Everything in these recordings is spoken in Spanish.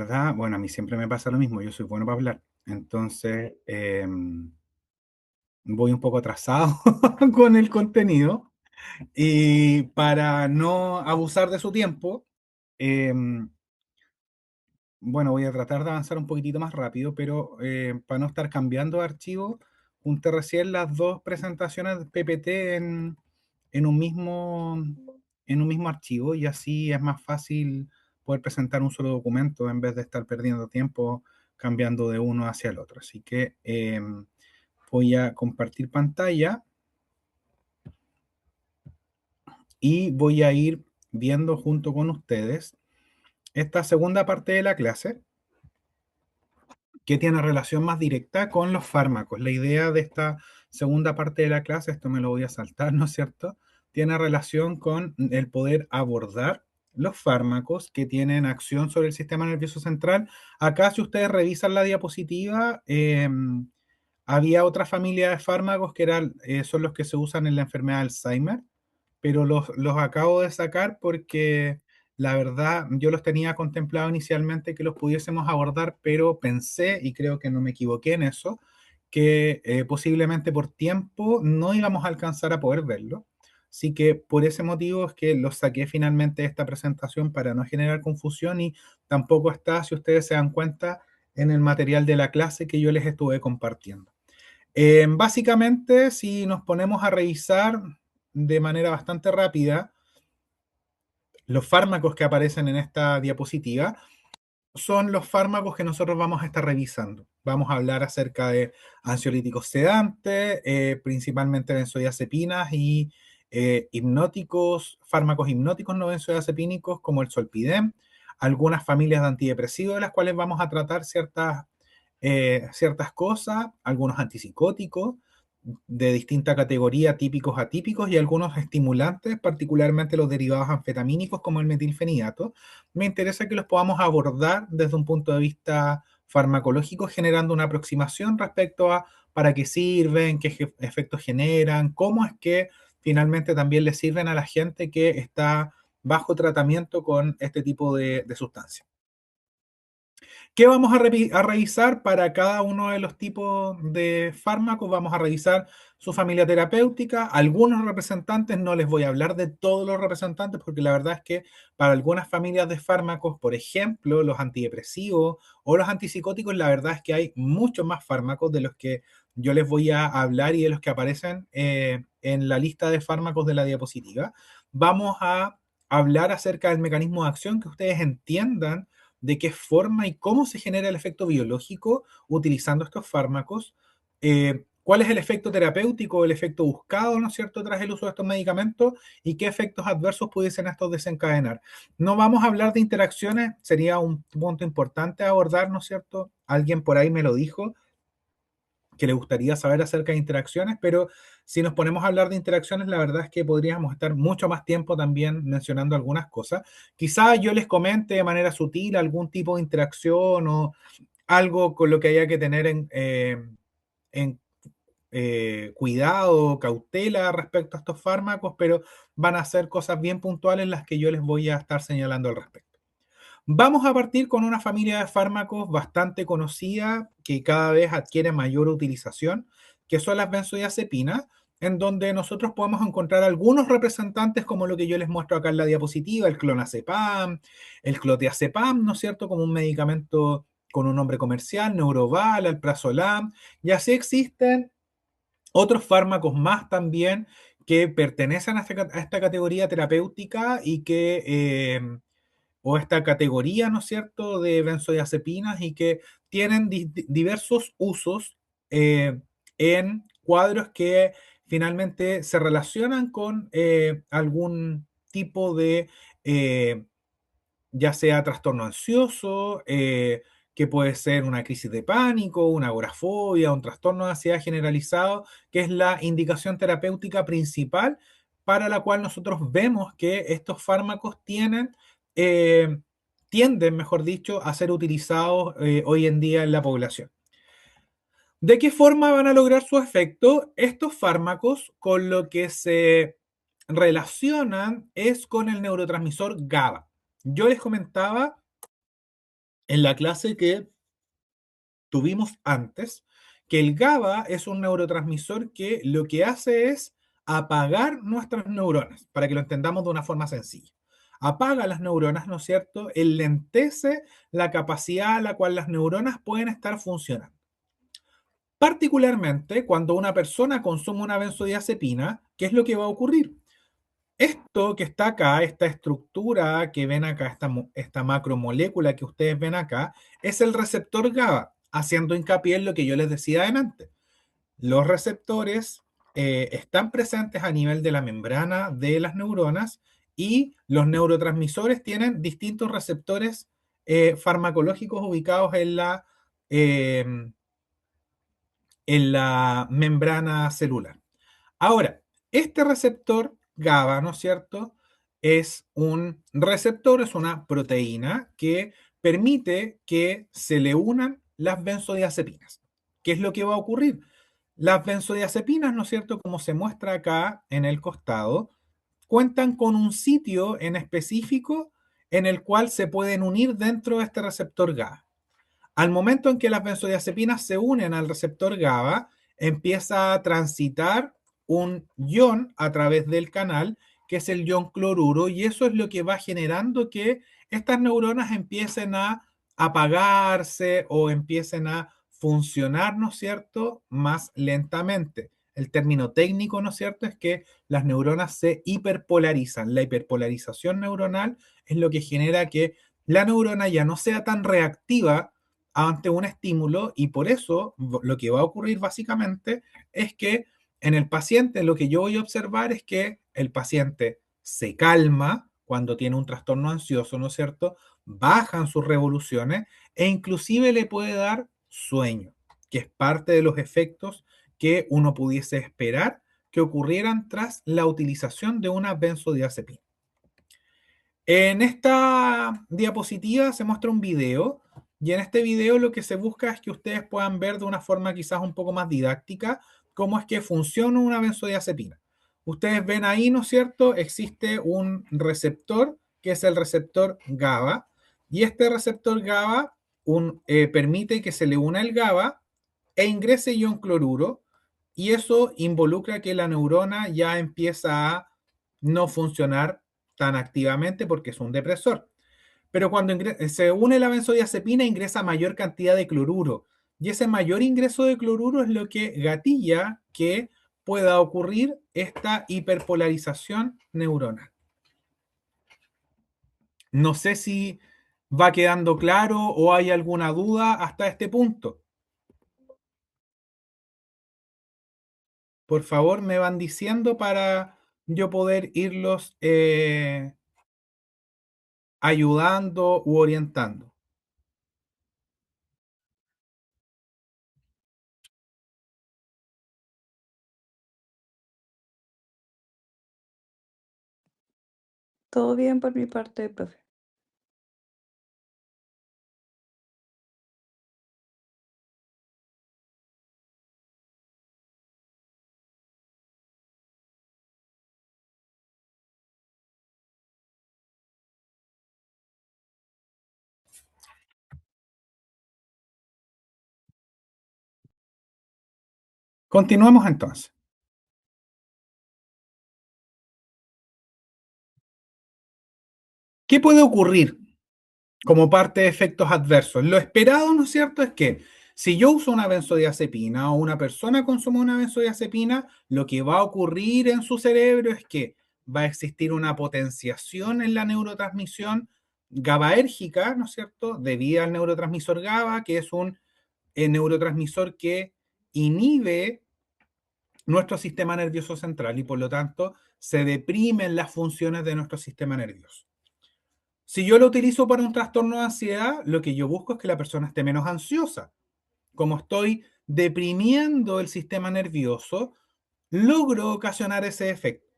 ¿verdad? Bueno, a mí siempre me pasa lo mismo, yo soy bueno para hablar. Entonces, voy un poco atrasado con el contenido y para no abusar de su tiempo, em, bueno, voy a tratar de avanzar un poquitito más rápido, pero para no estar cambiando de archivo, junté recién las dos presentaciones de PPT en un mismo, en un mismo archivo y así es más fácil poder presentar un solo documento en vez de estar perdiendo tiempo cambiando de uno hacia el otro. Así que voy a compartir pantalla y voy a ir viendo junto con ustedes esta segunda parte de la clase que tiene relación más directa con los fármacos. La idea de esta segunda parte de la clase, esto me lo voy a saltar, ¿no es cierto? Tiene relación con el poder abordar los fármacos que tienen acción sobre el sistema nervioso central. Acá, si ustedes revisan la diapositiva, había otra familia de fármacos que eran, son los que se usan en la enfermedad de Alzheimer, pero los acabo de sacar porque la verdad yo los tenía contemplado inicialmente que los pudiésemos abordar, pero pensé, y creo que no me equivoqué en eso, que posiblemente por tiempo no íbamos a alcanzar a poder verlo. Así que por ese motivo es que los saqué finalmente de esta presentación para no generar confusión y tampoco está, si ustedes se dan cuenta, en el material de la clase que yo les estuve compartiendo. Básicamente, si nos ponemos a revisar de manera bastante rápida los fármacos que aparecen en esta diapositiva, son los fármacos que nosotros vamos a estar revisando. Vamos a hablar acerca de ansiolíticos sedantes, principalmente benzodiazepinas y hipnóticos, fármacos hipnóticos no benzodiazepínicos como el Zolpidem, algunas familias de antidepresivos de las cuales vamos a tratar ciertas cosas, algunos antipsicóticos de distinta categoría, típicos, atípicos y algunos estimulantes, particularmente los derivados anfetamínicos como el metilfenidato. Me interesa que los podamos abordar desde un punto de vista farmacológico, generando una aproximación respecto a para qué sirven, qué efectos generan, cómo es que finalmente también le sirven a la gente que está bajo tratamiento con este tipo de sustancias. ¿Qué vamos a revisar para cada uno de los tipos de fármacos? Vamos a revisar su familia terapéutica. Algunos representantes, no les voy a hablar de todos los representantes, porque la verdad es que para algunas familias de fármacos, por ejemplo, los antidepresivos o los antipsicóticos, la verdad es que hay muchos más fármacos de los que yo les voy a hablar y de los que aparecen en la lista de fármacos de la diapositiva. Vamos a hablar acerca del mecanismo de acción, que ustedes entiendan de qué forma y cómo se genera el efecto biológico utilizando estos fármacos, cuál es el efecto terapéutico, el efecto buscado, ¿no es cierto?, tras el uso de estos medicamentos y qué efectos adversos pudiesen estos desencadenar. No vamos a hablar de interacciones, sería un punto importante a abordar, ¿no es cierto? Alguien por ahí me lo dijo, que le gustaría saber acerca de interacciones, pero si nos ponemos a hablar de interacciones, la verdad es que podríamos estar mucho más tiempo también mencionando algunas cosas. Quizá yo les comente de manera sutil algún tipo de interacción o algo con lo que haya que tener en cuidado, cautela respecto a estos fármacos, pero van a ser cosas bien puntuales las que yo les voy a estar señalando al respecto. Vamos a partir con una familia de fármacos bastante conocida que cada vez adquiere mayor utilización, que son las benzodiazepinas, en donde nosotros podemos encontrar algunos representantes como lo que yo les muestro acá en la diapositiva, el clonazepam, el clotiazepam, ¿no es cierto?, como un medicamento con un nombre comercial, Neuroval, alprazolam, y así existen otros fármacos más también que pertenecen a esta categoría terapéutica y que o esta categoría, ¿no es cierto?, de benzodiazepinas y que tienen diversos usos en cuadros que finalmente se relacionan con algún tipo de, eh, ya sea trastorno ansioso, que puede ser una crisis de pánico, una agorafobia, un trastorno de ansiedad generalizado, que es la indicación terapéutica principal para la cual nosotros vemos que estos fármacos eh, tienden, mejor dicho, a ser utilizados hoy en día en la población. ¿De qué forma van a lograr su efecto? Estos fármacos con lo que se relacionan es con el neurotransmisor GABA. Yo les comentaba en la clase que tuvimos antes, que el GABA es un neurotransmisor que lo que hace es apagar nuestras neuronas, para que lo entendamos de una forma sencilla. Apaga las neuronas, ¿no es cierto? Enlentece la capacidad a la cual las neuronas pueden estar funcionando. Particularmente cuando una persona consume una benzodiazepina, ¿qué es lo que va a ocurrir? Esto que está acá, esta estructura que ven acá, esta macromolécula que ustedes ven acá, es el receptor GABA, haciendo hincapié en lo que yo les decía antes. Los receptores están presentes a nivel de la membrana de las neuronas y los neurotransmisores tienen distintos receptores farmacológicos ubicados eh, en la membrana celular. Ahora, este receptor GABA, ¿no es cierto? Es un receptor, es una proteína que permite que se le unan las benzodiazepinas. ¿Qué es lo que va a ocurrir? Las benzodiazepinas, ¿no es cierto? Como se muestra acá en el costado, cuentan con un sitio en específico en el cual se pueden unir dentro de este receptor GABA. Al momento en que las benzodiazepinas se unen al receptor GABA, empieza a transitar un ion a través del canal, que es el ion cloruro, y eso es lo que va generando que estas neuronas empiecen a apagarse o empiecen a funcionar, ¿no es cierto?, más lentamente. El término técnico, ¿no es cierto?, es que las neuronas se hiperpolarizan. La hiperpolarización neuronal es lo que genera que la neurona ya no sea tan reactiva ante un estímulo y por eso lo que va a ocurrir básicamente es que en el paciente lo que yo voy a observar es que el paciente se calma cuando tiene un trastorno ansioso, ¿no es cierto? Bajan sus revoluciones e inclusive le puede dar sueño, que es parte de los efectos que uno pudiese esperar que ocurrieran tras la utilización de una benzodiazepina. En esta diapositiva se muestra un video y en este video lo que se busca es que ustedes puedan ver de una forma quizás un poco más didáctica cómo es que funciona una benzodiazepina. Ustedes ven ahí, ¿no es cierto? Existe un receptor que es el receptor GABA y este receptor GABA permite que se le una el GABA e ingrese ion cloruro y eso involucra que la neurona ya empieza a no funcionar tan activamente porque es un depresor. Pero cuando se une la benzodiazepina ingresa mayor cantidad de cloruro y ese mayor ingreso de cloruro es lo que gatilla que pueda ocurrir esta hiperpolarización neuronal. No sé si va quedando claro o hay alguna duda hasta este punto. Por favor, me van diciendo para yo poder irlos ayudando u orientando. Todo bien por mi parte, profe. Continuemos entonces. ¿Qué puede ocurrir como parte de efectos adversos? Lo esperado, ¿no es cierto?, es que si yo uso una benzodiazepina o una persona consume una benzodiazepina, lo que va a ocurrir en su cerebro es que va a existir una potenciación en la neurotransmisión GABAérgica, ¿no es cierto?, debido al neurotransmisor GABA, que es un neurotransmisor que inhibe nuestro sistema nervioso central y por lo tanto se deprimen las funciones de nuestro sistema nervioso. Si yo lo utilizo para un trastorno de ansiedad, lo que yo busco es que la persona esté menos ansiosa. Como estoy deprimiendo el sistema nervioso, logro ocasionar ese efecto.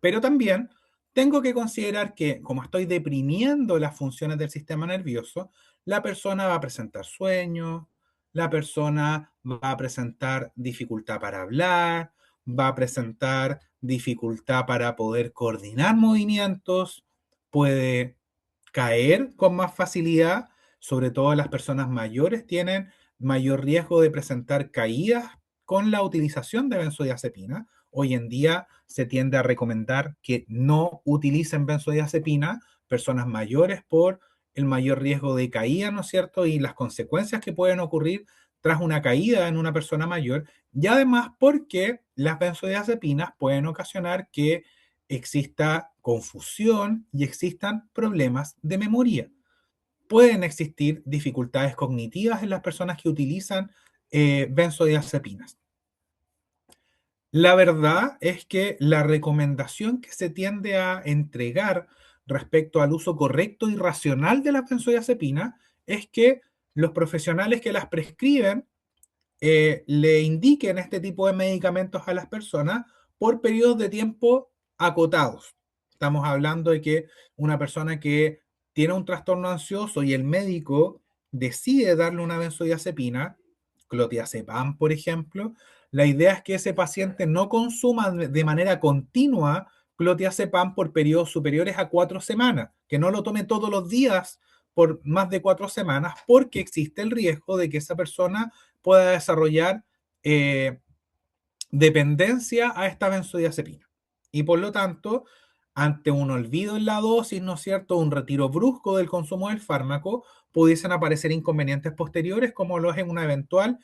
Pero también tengo que considerar que como estoy deprimiendo las funciones del sistema nervioso, la persona va a presentar sueño, la persona va a presentar dificultad para hablar, va a presentar dificultad para poder coordinar movimientos, puede caer con más facilidad, sobre todo las personas mayores tienen mayor riesgo de presentar caídas con la utilización de benzodiazepina. Hoy en día se tiende a recomendar que no utilicen benzodiazepina personas mayores por el mayor riesgo de caída, ¿no es cierto? Y las consecuencias que pueden ocurrir tras una caída en una persona mayor. Y además porque las benzodiazepinas pueden ocasionar que exista confusión y existan problemas de memoria. Pueden existir dificultades cognitivas en las personas que utilizan benzodiazepinas. La verdad es que la recomendación que se tiende a entregar respecto al uso correcto y racional de las benzodiazepinas es que los profesionales que las prescriben le indiquen este tipo de medicamentos a las personas por periodos de tiempo acotados. Estamos hablando de que una persona que tiene un trastorno ansioso y el médico decide darle una benzodiazepina, clonazepam, por ejemplo, la idea es que ese paciente no consuma de manera continua clonazepam por periodos superiores a 4 semanas, que no lo tome todos los días por más de 4 semanas, porque existe el riesgo de que esa persona pueda desarrollar eh, dependencia a esta benzodiazepina. Y por lo tanto, ante un olvido en la dosis, ¿no es cierto?, un retiro brusco del consumo del fármaco, pudiesen aparecer inconvenientes posteriores, como lo es en una eventual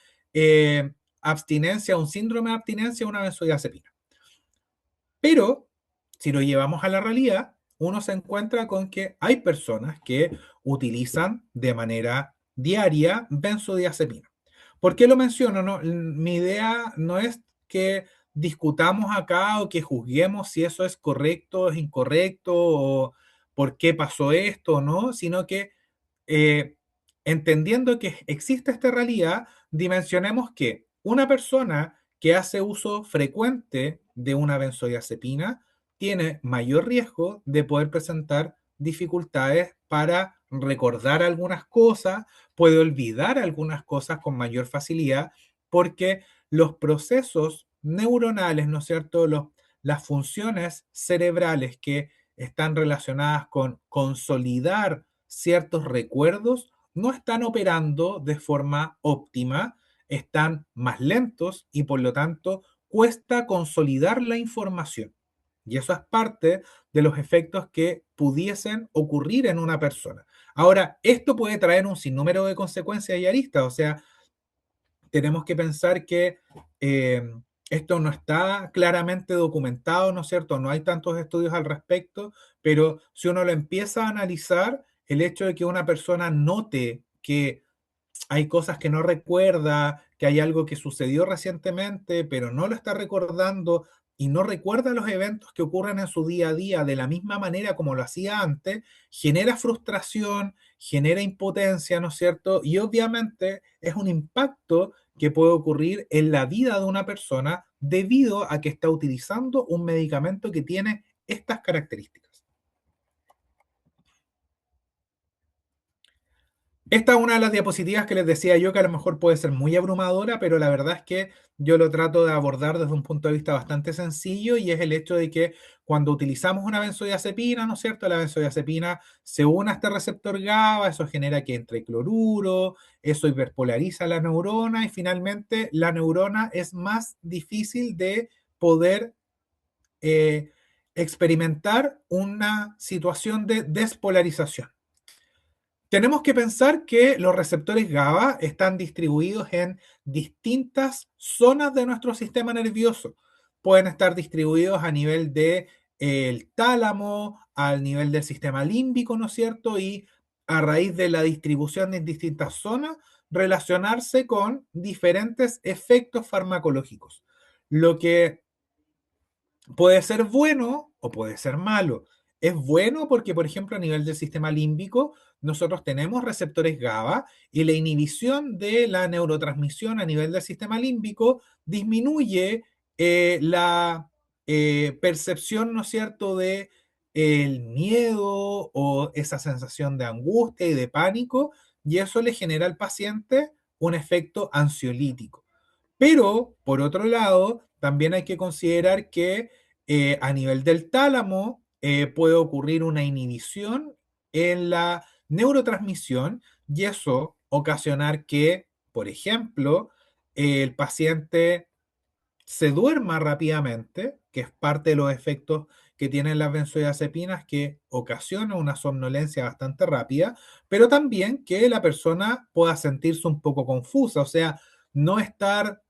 abstinencia, un síndrome de abstinencia a una benzodiazepina. Pero si lo llevamos a la realidad, uno se encuentra con que hay personas que utilizan de manera diaria benzodiazepina. ¿Por qué lo menciono? No, mi idea no es que discutamos acá o que juzguemos si eso es correcto o es incorrecto o por qué pasó esto o no, sino que eh, entendiendo que existe esta realidad, dimensionemos que una persona que hace uso frecuente de una benzodiazepina tiene mayor riesgo de poder presentar dificultades para recordar algunas cosas, puede olvidar algunas cosas con mayor facilidad, porque los procesos neuronales, ¿no es cierto? Las funciones cerebrales que están relacionadas con consolidar ciertos recuerdos no están operando de forma óptima, están más lentos y por lo tanto cuesta consolidar la información. Y eso es parte de los efectos que pudiesen ocurrir en una persona. Ahora, esto puede traer un sinnúmero de consecuencias y aristas, o sea, tenemos que pensar que eh, esto no está claramente documentado, ¿no es cierto? No hay tantos estudios al respecto, pero si uno lo empieza a analizar, el hecho de que una persona note que hay cosas que no recuerda, que hay algo que sucedió recientemente, pero no lo está recordando y no recuerda los eventos que ocurren en su día a día de la misma manera como lo hacía antes, genera frustración, genera impotencia, ¿no es cierto? Y obviamente es un impacto que puede ocurrir en la vida de una persona debido a que está utilizando un medicamento que tiene estas características. Esta es una de las diapositivas que les decía yo que a lo mejor puede ser muy abrumadora, pero la verdad es que yo lo trato de abordar desde un punto de vista bastante sencillo y es el hecho de que cuando utilizamos una benzodiazepina, ¿no es cierto? La benzodiazepina se une a este receptor GABA, eso genera que entre cloruro, eso hiperpolariza la neurona y finalmente la neurona es más difícil de poder eh, experimentar una situación de despolarización. Tenemos que pensar que los receptores GABA están distribuidos en distintas zonas de nuestro sistema nervioso. Pueden estar distribuidos a nivel de el tálamo, al nivel del sistema límbico, ¿no es cierto? Y a raíz de la distribución en distintas zonas, relacionarse con diferentes efectos farmacológicos. Lo que puede ser bueno o puede ser malo. Es bueno porque, por ejemplo, a nivel del sistema límbico, nosotros tenemos receptores GABA y la inhibición de la neurotransmisión a nivel del sistema límbico disminuye la percepción, ¿no es cierto?, de el miedo o esa sensación de angustia y de pánico, y eso le genera al paciente un efecto ansiolítico. Pero, por otro lado, también hay que considerar que a nivel del tálamo puede ocurrir una inhibición en la neurotransmisión y eso ocasionar que, por ejemplo, el paciente se duerma rápidamente, que es parte de los efectos que tienen las benzodiazepinas, que ocasiona una somnolencia bastante rápida, pero también que la persona pueda sentirse un poco confusa, o sea, no estar,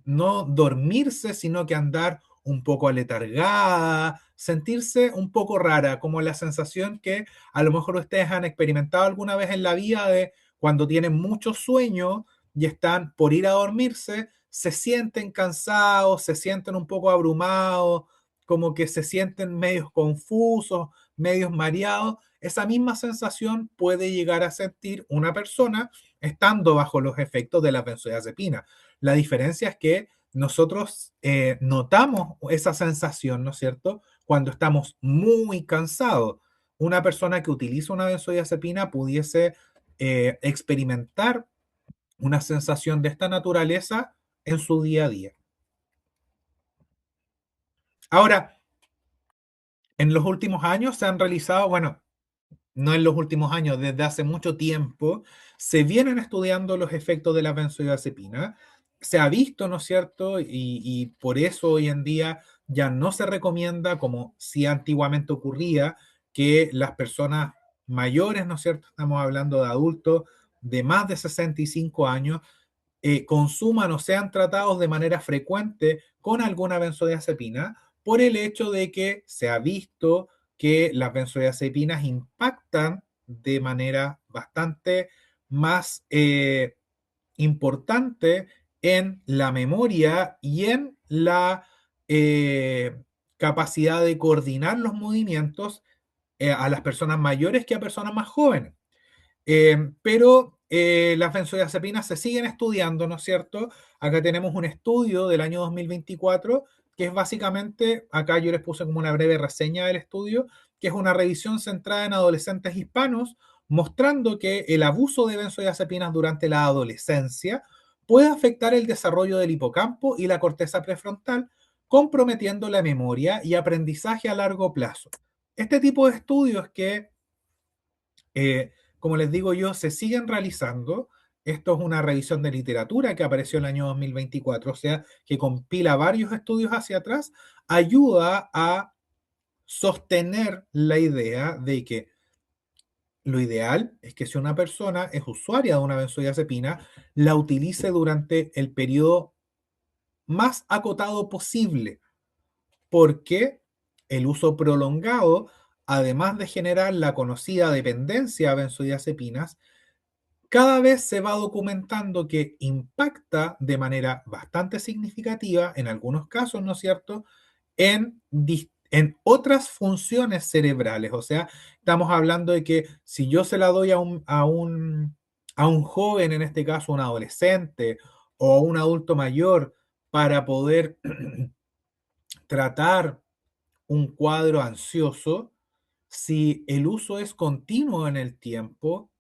no dormirse, sino que andar un poco aletargada, sentirse un poco rara, como la sensación que a lo mejor ustedes han experimentado alguna vez en la vida de cuando tienen mucho sueño y están por ir a dormirse, se sienten cansados, se sienten un poco abrumados, como que se sienten medios confusos, medios mareados. Esa misma sensación puede llegar a sentir una persona estando bajo los efectos de la benzodiazepina. La diferencia es que nosotros notamos esa sensación, ¿no es cierto?, cuando estamos muy cansados. Una persona que utiliza una benzodiazepina pudiese experimentar una sensación de esta naturaleza en su día a día. Ahora, en los últimos años se han realizado, bueno, no en los últimos años, desde hace mucho tiempo, se vienen estudiando los efectos de la benzodiazepina. Se ha visto, ¿no es cierto? Y por eso hoy en día ya no se recomienda, como si antiguamente ocurría, que las personas mayores, ¿no es cierto? Estamos hablando de adultos de más de 65 años, consuman o sean tratados de manera frecuente con alguna benzodiazepina por el hecho de que se ha visto que las benzodiazepinas impactan de manera bastante más importante en la memoria y en la capacidad de coordinar los movimientos a las personas mayores que a personas más jóvenes. Pero las benzodiazepinas se siguen estudiando, ¿no es cierto? Acá tenemos un estudio del año 2024, que es básicamente, acá yo les puse como una breve reseña del estudio, que es una revisión centrada en adolescentes hispanos, mostrando que el abuso de benzodiazepinas durante la adolescencia puede afectar el desarrollo del hipocampo y la corteza prefrontal, comprometiendo la memoria y aprendizaje a largo plazo. Este tipo de estudios que como les digo yo, se siguen realizando. Esto es una revisión de literatura que apareció en el año 2024, o sea, que compila varios estudios hacia atrás, ayuda a sostener la idea de que lo ideal es que si una persona es usuaria de una benzodiazepina, la utilice durante el periodo más acotado posible, porque el uso prolongado, además de generar la conocida dependencia a benzodiazepinas, cada vez se va documentando que impacta de manera bastante significativa, en algunos casos, ¿no es cierto?, en otras funciones cerebrales. O sea, estamos hablando de que si yo se la doy a un joven, en este caso un adolescente o un adulto mayor, para poder tratar un cuadro ansioso, si el uso es continuo en el tiempo,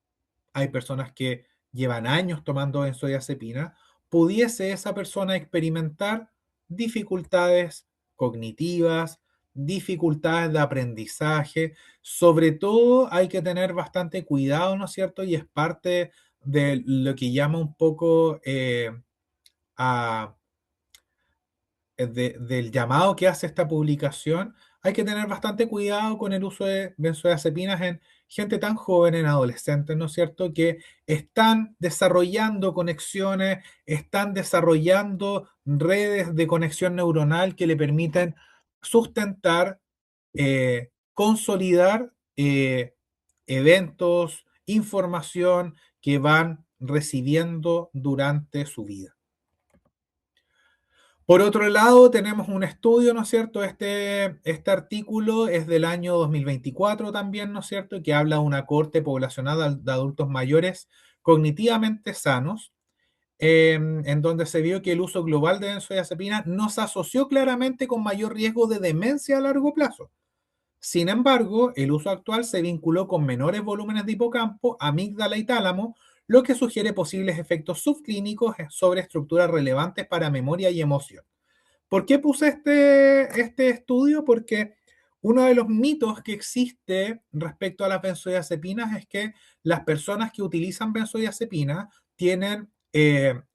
hay personas que llevan años tomando benzodiazepina, pudiese esa persona experimentar dificultades cognitivas, dificultades de aprendizaje. Sobre todo hay que tener bastante cuidado, ¿no es cierto? Y es parte de lo que llama un poco a del llamado que hace esta publicación, hay que tener bastante cuidado con el uso de benzodiazepinas en gente tan joven, en adolescentes, ¿no es cierto?, que están desarrollando conexiones, están desarrollando redes de conexión neuronal que le permiten sustentar, consolidar eventos, información que van recibiendo durante su vida. Por otro lado, tenemos un estudio, ¿no es cierto? Este artículo es del año 2024 también, ¿no es cierto? Que habla de una cohorte poblacional de adultos mayores cognitivamente sanos, en donde se vio que el uso global de benzodiazepinas no se asoció claramente con mayor riesgo de demencia a largo plazo. Sin embargo, el uso actual se vinculó con menores volúmenes de hipocampo, amígdala y tálamo, lo que sugiere posibles efectos subclínicos sobre estructuras relevantes para memoria y emoción. ¿Por qué puse este estudio? Porque Uno de los mitos que existe respecto a las benzodiazepinas es que las personas que utilizan benzodiazepinas tienen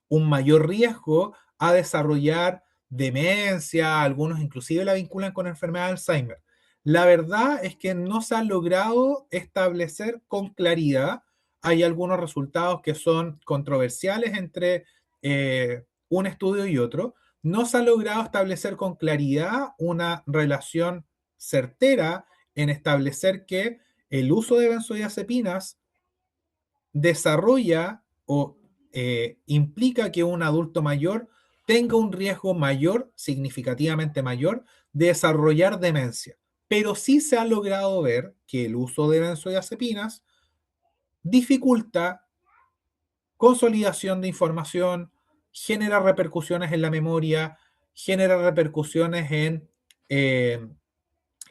un mayor riesgo a desarrollar demencia, algunos inclusive la vinculan con enfermedad de Alzheimer. La verdad es que no se ha logrado establecer con claridad. Hay algunos resultados que son controversiales entre un estudio y otro. No se ha logrado establecer con claridad una relación certera en establecer que el uso de benzodiazepinas desarrolla o implica que un adulto mayor tenga un riesgo mayor, significativamente mayor, de desarrollar demencia. Pero sí se ha logrado ver que el uso de benzodiazepinas dificulta consolidación de información, genera repercusiones en la memoria, genera repercusiones en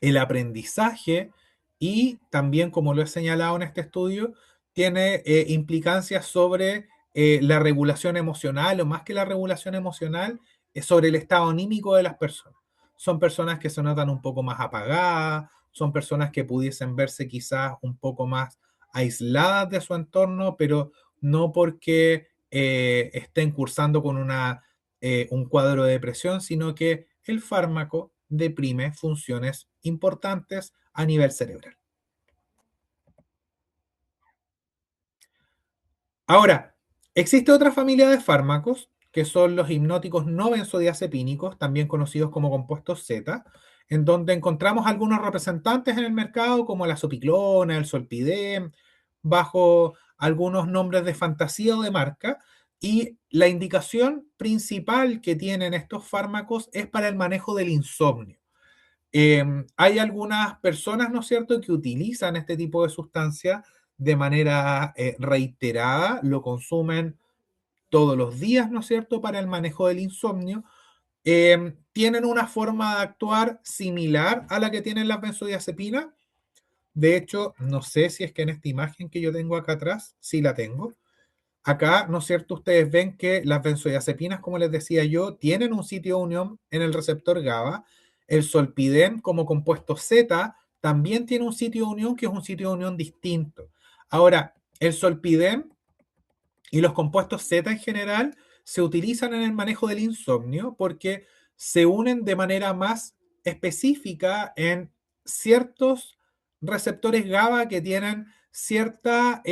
el aprendizaje y también, como lo he señalado en este estudio, tiene implicancias sobre la regulación emocional o más que la regulación emocional, sobre el estado anímico de las personas. Son personas que se notan un poco más apagadas, son personas que pudiesen verse quizás un poco más aisladas de su entorno, pero no porque estén cursando con un cuadro de depresión, sino que el fármaco deprime funciones importantes a nivel cerebral. Ahora, existe otra familia de fármacos que son los hipnóticos no benzodiazepínicos, también conocidos como compuestos Z, en donde encontramos algunos representantes en el mercado como la sopiclona, el solpidem, bajo algunos nombres de fantasía o de marca, y la indicación principal que tienen estos fármacos es para el manejo del insomnio. Hay algunas personas, ¿no es cierto?, que utilizan este tipo de sustancia de manera reiterada, lo consumen todos los días, ¿no es cierto?, para el manejo del insomnio. Tienen una forma de actuar similar a la que tienen las benzodiazepinas. De hecho, no sé si es que en esta imagen que yo tengo acá atrás, sí la tengo. Acá, ¿no es cierto? Ustedes ven que las benzodiazepinas, como les decía yo, tienen un sitio de unión en el receptor GABA. El solpidem como compuesto Z también tiene un sitio de unión que es un sitio de unión distinto. Ahora, el solpidem y los compuestos Z en general se utilizan en el manejo del insomnio porque se unen de manera más específica en ciertos receptores GABA que tienen cierta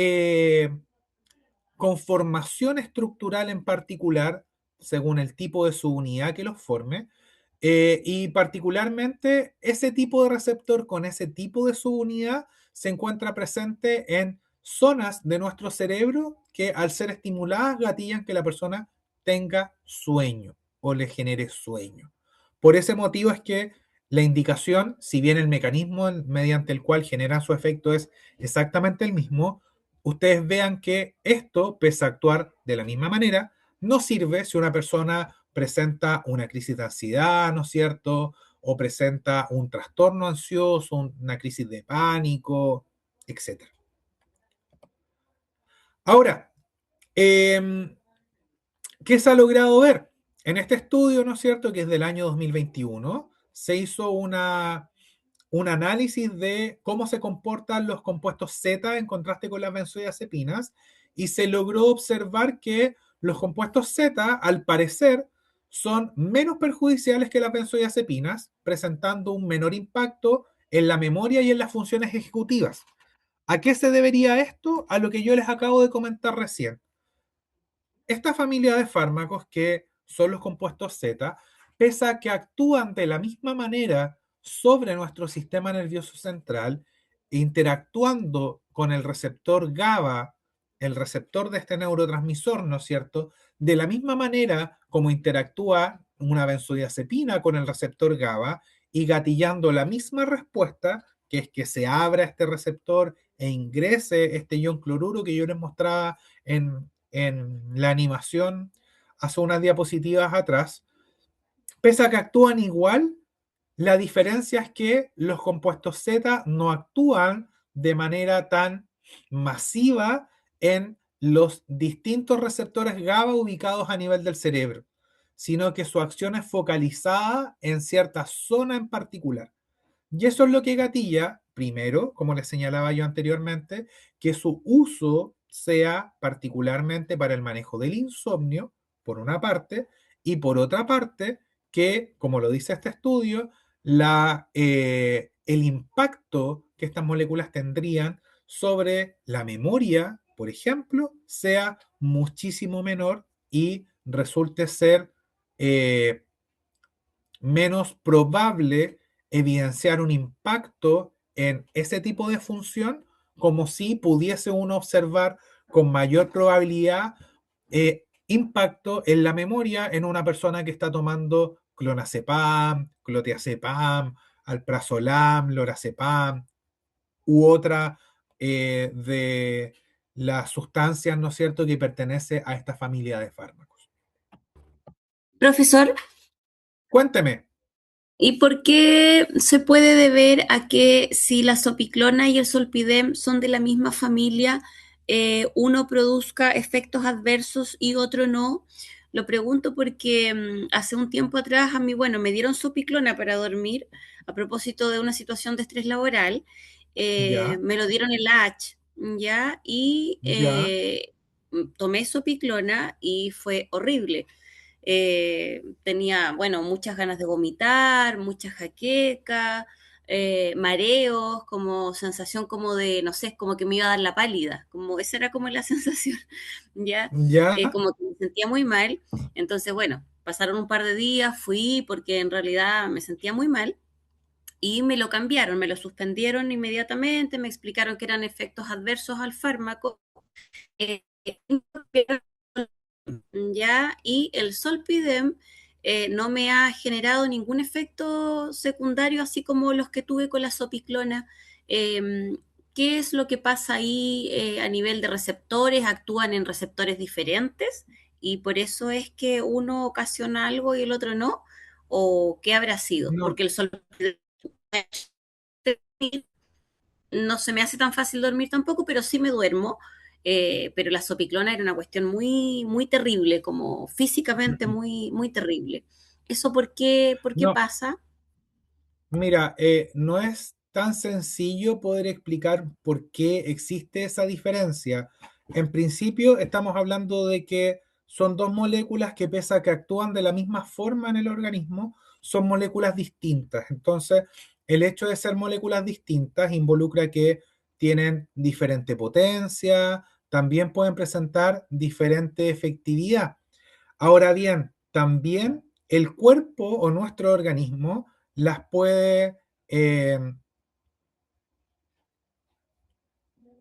conformación estructural en particular, según el tipo de subunidad que los forme, y particularmente ese tipo de receptor con ese tipo de subunidad se encuentra presente en zonas de nuestro cerebro que al ser estimuladas gatillan que la persona tenga sueño o le genere sueño. Por ese motivo es que la indicación, si bien el mecanismo mediante el cual generan su efecto es exactamente el mismo, ustedes vean que esto, pese a actuar de la misma manera, no sirve si una persona presenta una crisis de ansiedad, ¿no es cierto? O presenta un trastorno ansioso, una crisis de pánico, etc. Ahora, eh, ¿qué se ha logrado ver? En este estudio, ¿no es cierto?, que es del año 2021, se hizo un análisis de cómo se comportan los compuestos Z en contraste con las benzodiazepinas y se logró observar que los compuestos Z, al parecer, son menos perjudiciales que las benzodiazepinas, presentando un menor impacto en la memoria y en las funciones ejecutivas. ¿A qué se debería esto? A lo que yo les acabo de comentar recién. Esta familia de fármacos, que son los compuestos Z, pese a que actúan de la misma manera sobre nuestro sistema nervioso central, interactuando con el receptor GABA, el receptor de este neurotransmisor, ¿no es cierto? De la misma manera como interactúa una benzodiazepina con el receptor GABA y gatillando la misma respuesta, que es que se abra este receptor e ingrese este ion cloruro que yo les mostraba en la animación hace unas diapositivas atrás, pese a que actúan igual, la diferencia es que los compuestos Z no actúan de manera tan masiva en los distintos receptores GABA ubicados a nivel del cerebro, sino que su acción es focalizada en cierta zona en particular. Y eso es lo que gatilla, primero, como les señalaba yo anteriormente, que su uso sea particularmente para el manejo del insomnio, por una parte, y por otra parte, que, como lo dice este estudio, el impacto que estas moléculas tendrían sobre la memoria, por ejemplo, sea muchísimo menor y resulte ser eh, menos probable evidenciar un impacto en ese tipo de función, como si pudiese uno observar con mayor probabilidad impacto en la memoria en una persona que está tomando clonazepam, clotiazepam, alprazolam, lorazepam u otra de las sustancias, ¿no es cierto?, que pertenece a esta familia de fármacos. Profesor, Cuénteme. ¿y por qué se puede deber a que si la sopiclona y el solpidem son de la misma familia, uno produzca efectos adversos y otro no? Lo pregunto porque hace un tiempo atrás a mí, bueno, me dieron sopiclona para dormir a propósito de una situación de estrés laboral. Ya, Me lo dieron en la H, ¿ya? Y ya, tomé sopiclona y fue horrible. Tenía, bueno, muchas ganas de vomitar, mucha jaqueca, mareos, como sensación como de, no sé, como que me iba a dar la pálida, como esa era como la sensación, ¿ya? ya. Como que me sentía muy mal. Entonces, bueno, pasaron un par de días, fui porque en realidad me sentía muy mal y me lo cambiaron, me lo suspendieron inmediatamente, me explicaron que eran efectos adversos al fármaco. Eh, ¿Ya? Y el Solpidem no me ha generado ningún efecto secundario, así como los que tuve con la sopiclona. ¿Qué es lo que pasa ahí a nivel de receptores? ¿Actúan en receptores diferentes? ¿Y por eso es que uno ocasiona algo y el otro no? ¿O qué habrá sido? No, Porque el Solpidem no se me hace tan fácil dormir tampoco, pero sí me duermo. Pero la sopiclona era una cuestión muy, muy terrible, como físicamente muy, muy terrible. ¿Eso por qué no, pasa? mira, no es tan sencillo poder explicar por qué existe esa diferencia. En principio, estamos hablando de que son dos moléculas que, pese a que actúan de la misma forma en el organismo, son moléculas distintas. Entonces, el hecho de ser moléculas distintas involucra que tienen diferente potencia, también pueden presentar diferente efectividad. Ahora bien, también el cuerpo o nuestro organismo las puede, eh,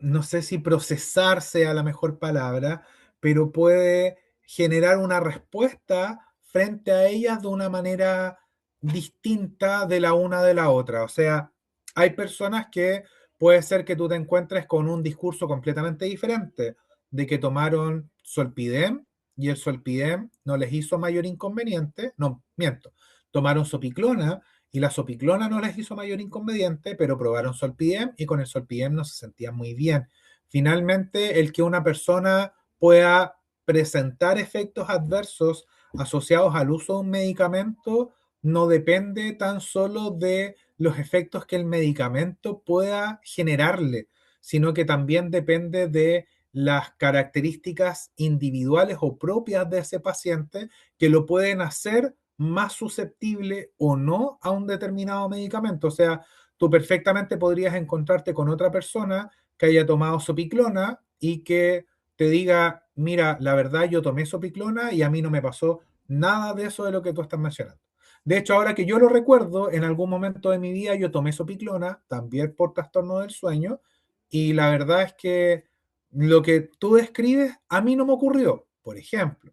no sé si procesar sea la mejor palabra, pero puede generar una respuesta frente a ellas de una manera distinta de la una de la otra. O sea, hay personas que puede ser que tú te encuentres con un discurso completamente diferente, de que tomaron Solpidem y el Solpidem no les hizo mayor inconveniente, no, miento, tomaron Sopiclona y la sopiclona no les hizo mayor inconveniente, pero probaron Solpidem y con el Solpidem no se sentían muy bien. Finalmente, el que una persona pueda presentar efectos adversos asociados al uso de un medicamento no depende tan solo de los efectos que el medicamento pueda generarle, sino que también depende de las características individuales o propias de ese paciente que lo pueden hacer más susceptible o no a un determinado medicamento. O sea, tú perfectamente podrías encontrarte con otra persona que haya tomado sopiclona y que te diga, mira, la verdad yo tomé sopiclona y a mí no me pasó nada de eso de lo que tú estás mencionando. De hecho, ahora que yo lo recuerdo, en algún momento de mi vida yo tomé sopiclona, también por trastorno del sueño, y la verdad es que lo que tú describes a mí no me ocurrió. Por ejemplo,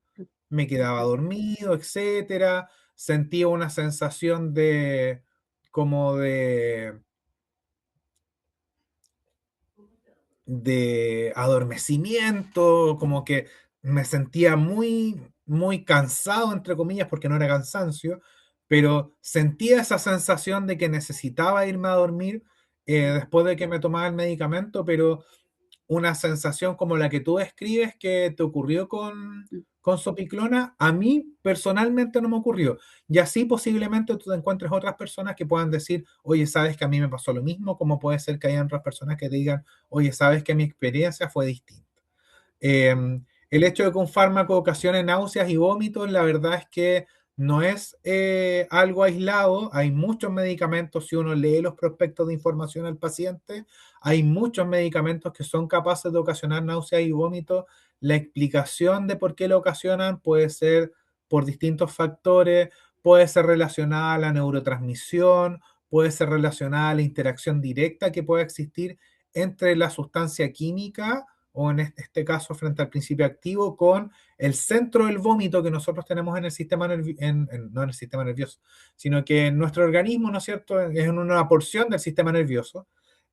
me quedaba dormido, etcétera, sentía una sensación de como de adormecimiento, como que me sentía muy, muy cansado, entre comillas, porque no era cansancio, pero sentía esa sensación de que necesitaba irme a dormir después de que me tomaba el medicamento, pero una sensación como la que tú describes que te ocurrió con Sopiclona, a mí personalmente no me ocurrió. Y así posiblemente tú te encuentres otras personas que puedan decir, oye, sabes que a mí me pasó lo mismo, como puede ser que hayan otras personas que te digan, oye, sabes que mi experiencia fue distinta. Eh, el hecho de que un fármaco ocasione náuseas y vómitos, la verdad es que no es algo aislado. Hay muchos medicamentos, si uno lee los prospectos de información al paciente, hay muchos medicamentos que son capaces de ocasionar náuseas y vómitos. La explicación de por qué lo ocasionan puede ser por distintos factores, puede ser relacionada a la neurotransmisión, puede ser relacionada a la interacción directa que pueda existir entre la sustancia química o en este caso frente al principio activo, con el centro del vómito que nosotros tenemos en el sistema nervioso, no en el sistema nervioso, sino que en nuestro organismo, ¿no es cierto?, es en una porción del sistema nervioso.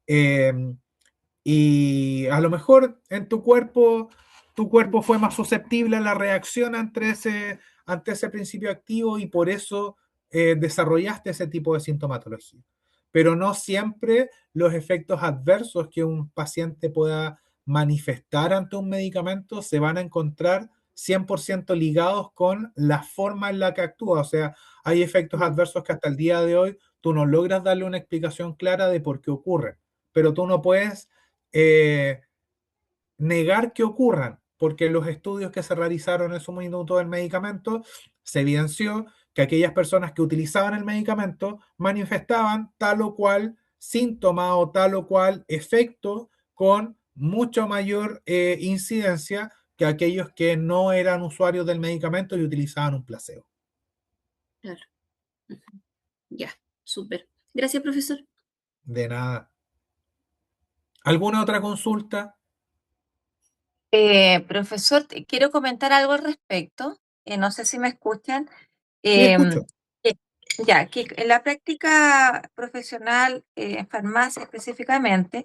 Eh, y a lo mejor en tu cuerpo fue más susceptible a la reacción ante ese principio activo y por eso desarrollaste ese tipo de sintomatología. Pero no siempre los efectos adversos que un paciente pueda manifestar ante un medicamento se van a encontrar 100% ligados con la forma en la que actúa. O sea, hay efectos adversos que hasta el día de hoy tú no logras darle una explicación clara de por qué ocurren, pero tú no puedes eh, negar que ocurran, porque en los estudios que se realizaron en su minuto del medicamento se evidenció que aquellas personas que utilizaban el medicamento manifestaban tal o cual síntoma o tal o cual efecto con mucho mayor incidencia que aquellos que no eran usuarios del medicamento y utilizaban un placebo. Claro. Ya, súper. Gracias, profesor. De nada. ¿Alguna otra consulta? Profesor, quiero comentar algo al respecto. No sé si me escuchan. Sí, Em, escucho. eh, ya, que en la práctica profesional, en farmacia específicamente,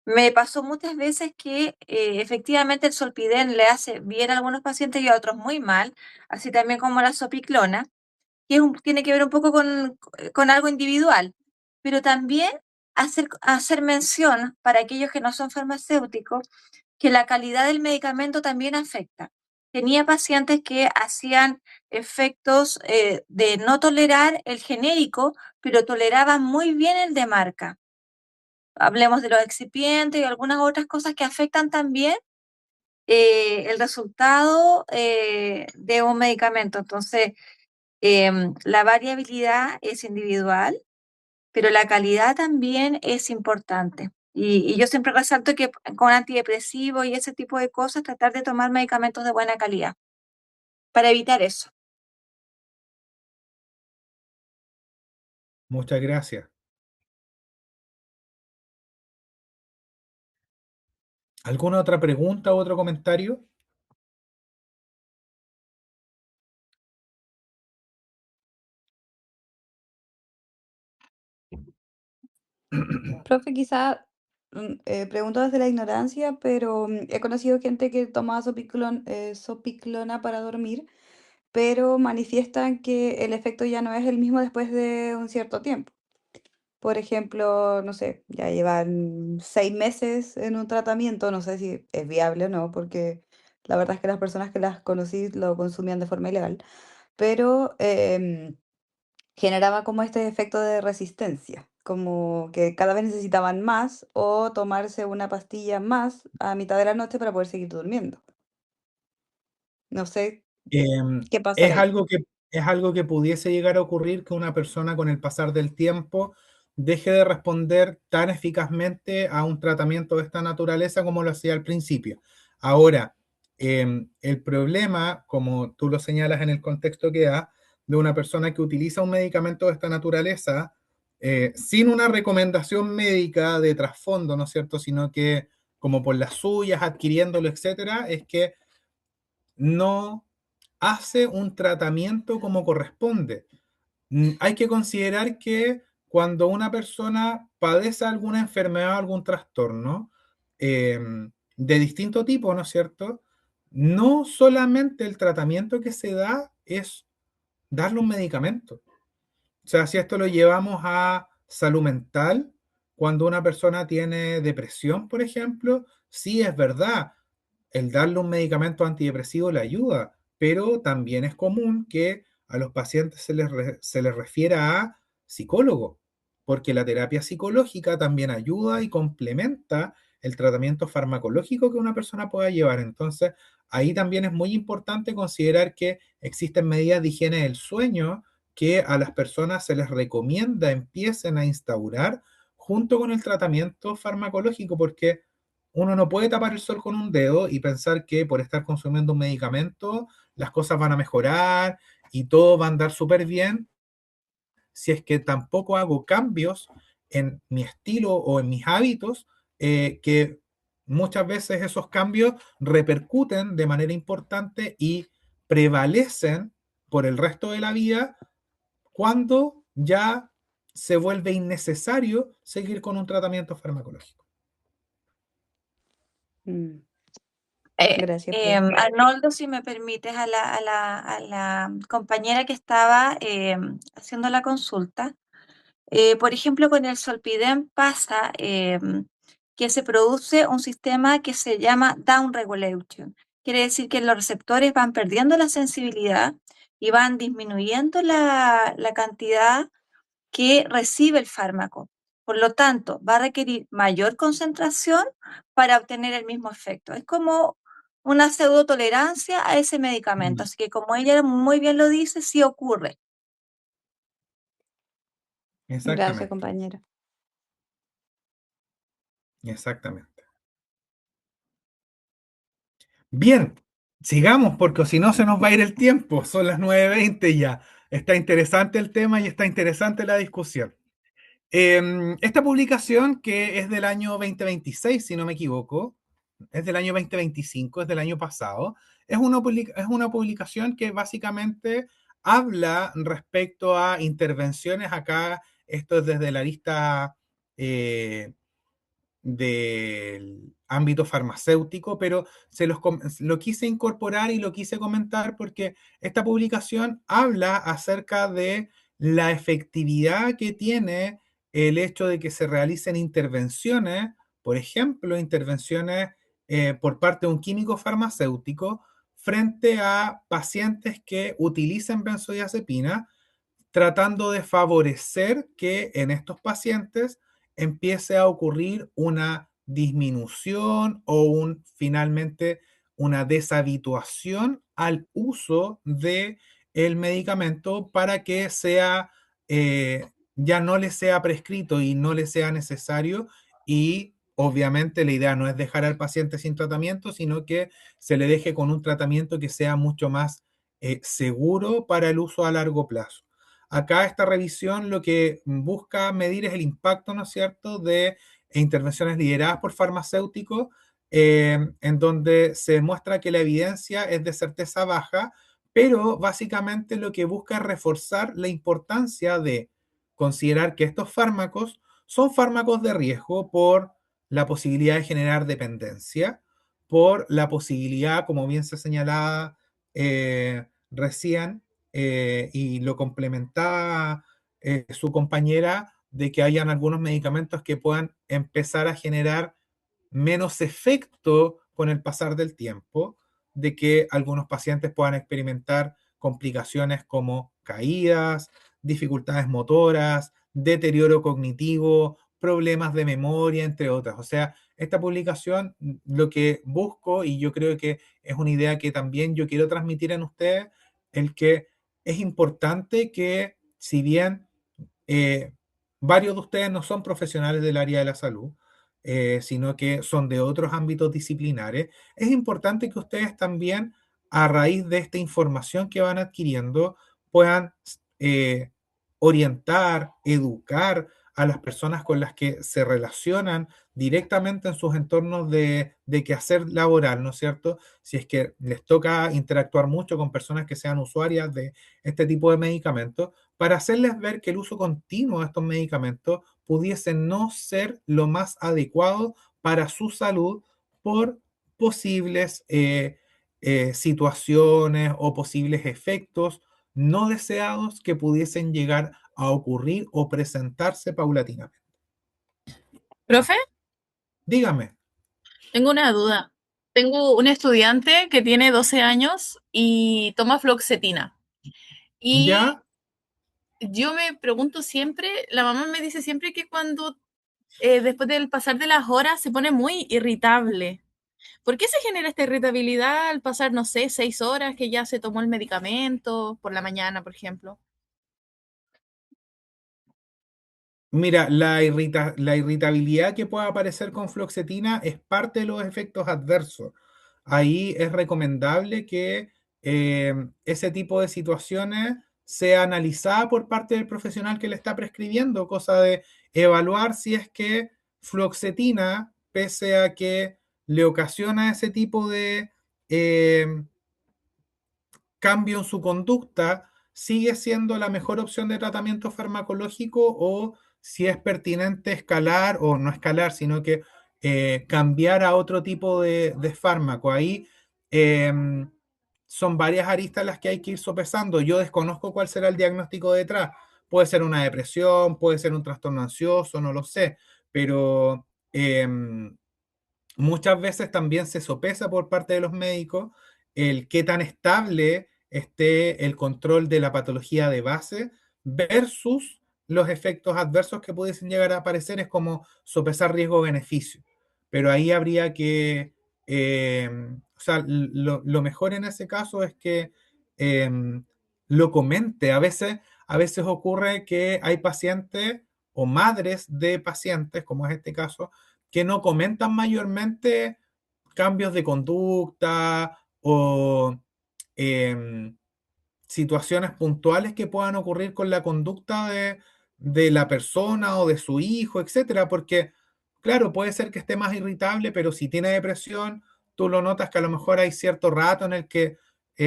me pasó muchas veces que efectivamente el Solpidem le hace bien a algunos pacientes y a otros muy mal, así también como la Sopiclona, que tiene que ver un poco con algo individual, pero también hacer mención para aquellos que no son farmacéuticos que la calidad del medicamento también afecta. Tenía pacientes que hacían efectos de no tolerar el genérico, pero toleraban muy bien el de marca. Hablemos de los excipientes y algunas otras cosas que afectan también el resultado de un medicamento. Entonces, la variabilidad es individual, pero la calidad también es importante. Y yo siempre resalto que con antidepresivos y ese tipo de cosas, tratar de tomar medicamentos de buena calidad para evitar eso. Muchas gracias. ¿Alguna otra pregunta u otro comentario? Profe, quizá pregunto desde la ignorancia, pero he conocido gente que toma sopiclona para dormir, pero manifiestan que el efecto ya no es el mismo después de un cierto tiempo. Por ejemplo, no sé, ya llevan 6 meses en un tratamiento, no sé si es viable o no, porque la verdad es que las personas que las conocí lo consumían de forma ilegal, pero generaba como este efecto de resistencia, como que cada vez necesitaban más o tomarse una pastilla más a mitad de la noche para poder seguir durmiendo. No sé qué Es pasará ahí. algo es algo que pudiese llegar a ocurrir que una persona con el pasar del tiempo deje de responder tan eficazmente a un tratamiento de esta naturaleza como lo hacía al principio. Ahora, el problema, como tú lo señalas en el contexto que da, de una persona que utiliza un medicamento de esta naturaleza sin una recomendación médica de trasfondo, ¿no es cierto?, sino que como por las suyas, adquiriéndolo, etcétera, es que no hace un tratamiento como corresponde. Hay que considerar que cuando una persona padece alguna enfermedad, algún trastorno eh, de distinto tipo, ¿no es cierto? No solamente el tratamiento que se da es darle un medicamento. O sea, si esto lo llevamos a salud mental, cuando una persona tiene depresión, por ejemplo, sí es verdad, el darle un medicamento antidepresivo le ayuda, pero también es común que a los pacientes se les refiera a psicólogo, porque la terapia psicológica también ayuda y complementa el tratamiento farmacológico que una persona pueda llevar. Entonces, ahí también es muy importante considerar que existen medidas de higiene del sueño que a las personas se les recomienda empiecen a instaurar junto con el tratamiento farmacológico, porque uno no puede tapar el sol con un dedo y pensar que por estar consumiendo un medicamento las cosas van a mejorar y todo va a andar súper bien si es que tampoco hago cambios en mi estilo o en mis hábitos, que muchas veces esos cambios repercuten de manera importante y prevalecen por el resto de la vida cuando ya se vuelve innecesario seguir con un tratamiento farmacológico. Mm, Eh, Gracias, profe. Arnoldo, si me permites, a la compañera que estaba haciendo la consulta, por ejemplo, con el Solpidem pasa que se produce un sistema que se llama down regulation. Quiere decir que los receptores van perdiendo la sensibilidad y van disminuyendo la cantidad que recibe el fármaco. Por lo tanto, va a requerir mayor concentración para obtener el mismo efecto. Es como una pseudotolerancia a ese medicamento. Así que como ella muy bien lo dice, sí ocurre. Gracias, Exactamente, compañera. exactamente. Bien, sigamos porque si no se nos va a ir el tiempo. Son las 9:20 ya. Está interesante el tema y está interesante la discusión. Esta publicación, que es del año 2026, si no me equivoco, es del año 2025, es del año pasado, es una publicación que básicamente habla respecto a intervenciones acá, esto es desde la lista eh, del ámbito farmacéutico, pero lo quise incorporar y lo quise comentar porque esta publicación habla acerca de la efectividad que tiene el hecho de que se realicen intervenciones, por ejemplo, intervenciones por parte de un químico farmacéutico frente a pacientes que utilicen benzodiazepina, tratando de favorecer que en estos pacientes empiece a ocurrir una disminución o finalmente una deshabituación al uso de el medicamento para que sea ya no le sea prescrito y no le sea necesario, y obviamente la idea no es dejar al paciente sin tratamiento, sino que se le deje con un tratamiento que sea mucho más seguro para el uso a largo plazo. Acá esta revisión lo que busca medir es el impacto, ¿no es cierto?, de intervenciones lideradas por farmacéuticos, en donde se demuestra que la evidencia es de certeza baja, pero básicamente lo que busca es reforzar la importancia de considerar que estos fármacos son fármacos de riesgo por la posibilidad de generar dependencia, por la posibilidad, como bien se señalaba recién, y lo complementaba su compañera, de que hayan algunos medicamentos que puedan empezar a generar menos efecto con el pasar del tiempo, de que algunos pacientes puedan experimentar complicaciones como caídas, dificultades motoras, deterioro cognitivo, problemas de memoria, entre otras. O sea, esta publicación lo que busco, y yo creo que es una idea que también yo quiero transmitir en ustedes, el que es importante que si bien eh, varios de ustedes no son profesionales del área de la salud, sino que son de otros ámbitos disciplinares, es importante que ustedes también, a raíz de esta información que van adquiriendo, puedan eh, orientar, educar a las personas con las que se relacionan directamente en sus entornos de quehacer laboral, ¿no es cierto? Si es que les toca interactuar mucho con personas que sean usuarias de este tipo de medicamentos, para hacerles ver que el uso continuo de estos medicamentos pudiese no ser lo más adecuado para su salud por posibles situaciones o posibles efectos no deseados que pudiesen llegar a ocurrir o presentarse paulatinamente. Profe, Dígame. tengo una duda. Tengo un estudiante que tiene 12 años y toma fluoxetina. Y ¿Ya? yo me pregunto siempre, la mamá me dice siempre que cuando después del pasar de las horas se pone muy irritable. ¿Por qué se genera esta irritabilidad al pasar, no sé, 6 horas que ya se tomó el medicamento por la mañana, por ejemplo? Mira, la irritabilidad que pueda aparecer con fluoxetina es parte de los efectos adversos. Ahí es recomendable que ese tipo de situaciones sea analizada por parte del profesional que le está prescribiendo, cosa de evaluar si es que fluoxetina, pese a que le ocasiona ese tipo de cambio en su conducta, sigue siendo la mejor opción de tratamiento farmacológico o si es pertinente escalar o no escalar, sino que cambiar a otro tipo de fármaco. Ahí eh, son varias aristas las que hay que ir sopesando. Yo desconozco cuál será el diagnóstico detrás. Puede ser una depresión, puede ser un trastorno ansioso, no lo sé, pero muchas veces también se sopesa por parte de los médicos el qué tan estable esté el control de la patología de base versus los efectos adversos que pudiesen llegar a aparecer. Es como sopesar riesgo-beneficio. Pero ahí habría que, o sea, lo mejor en ese caso es que eh, lo comente. A veces ocurre que hay pacientes o madres de pacientes, como es este caso, que no comentan mayormente cambios de conducta o em, situaciones puntuales que puedan ocurrir con la conducta de la persona o de su hijo, etcétera, porque, claro, puede ser que esté más irritable, pero si tiene depresión, tú lo notas que a lo mejor hay cierto rato en el que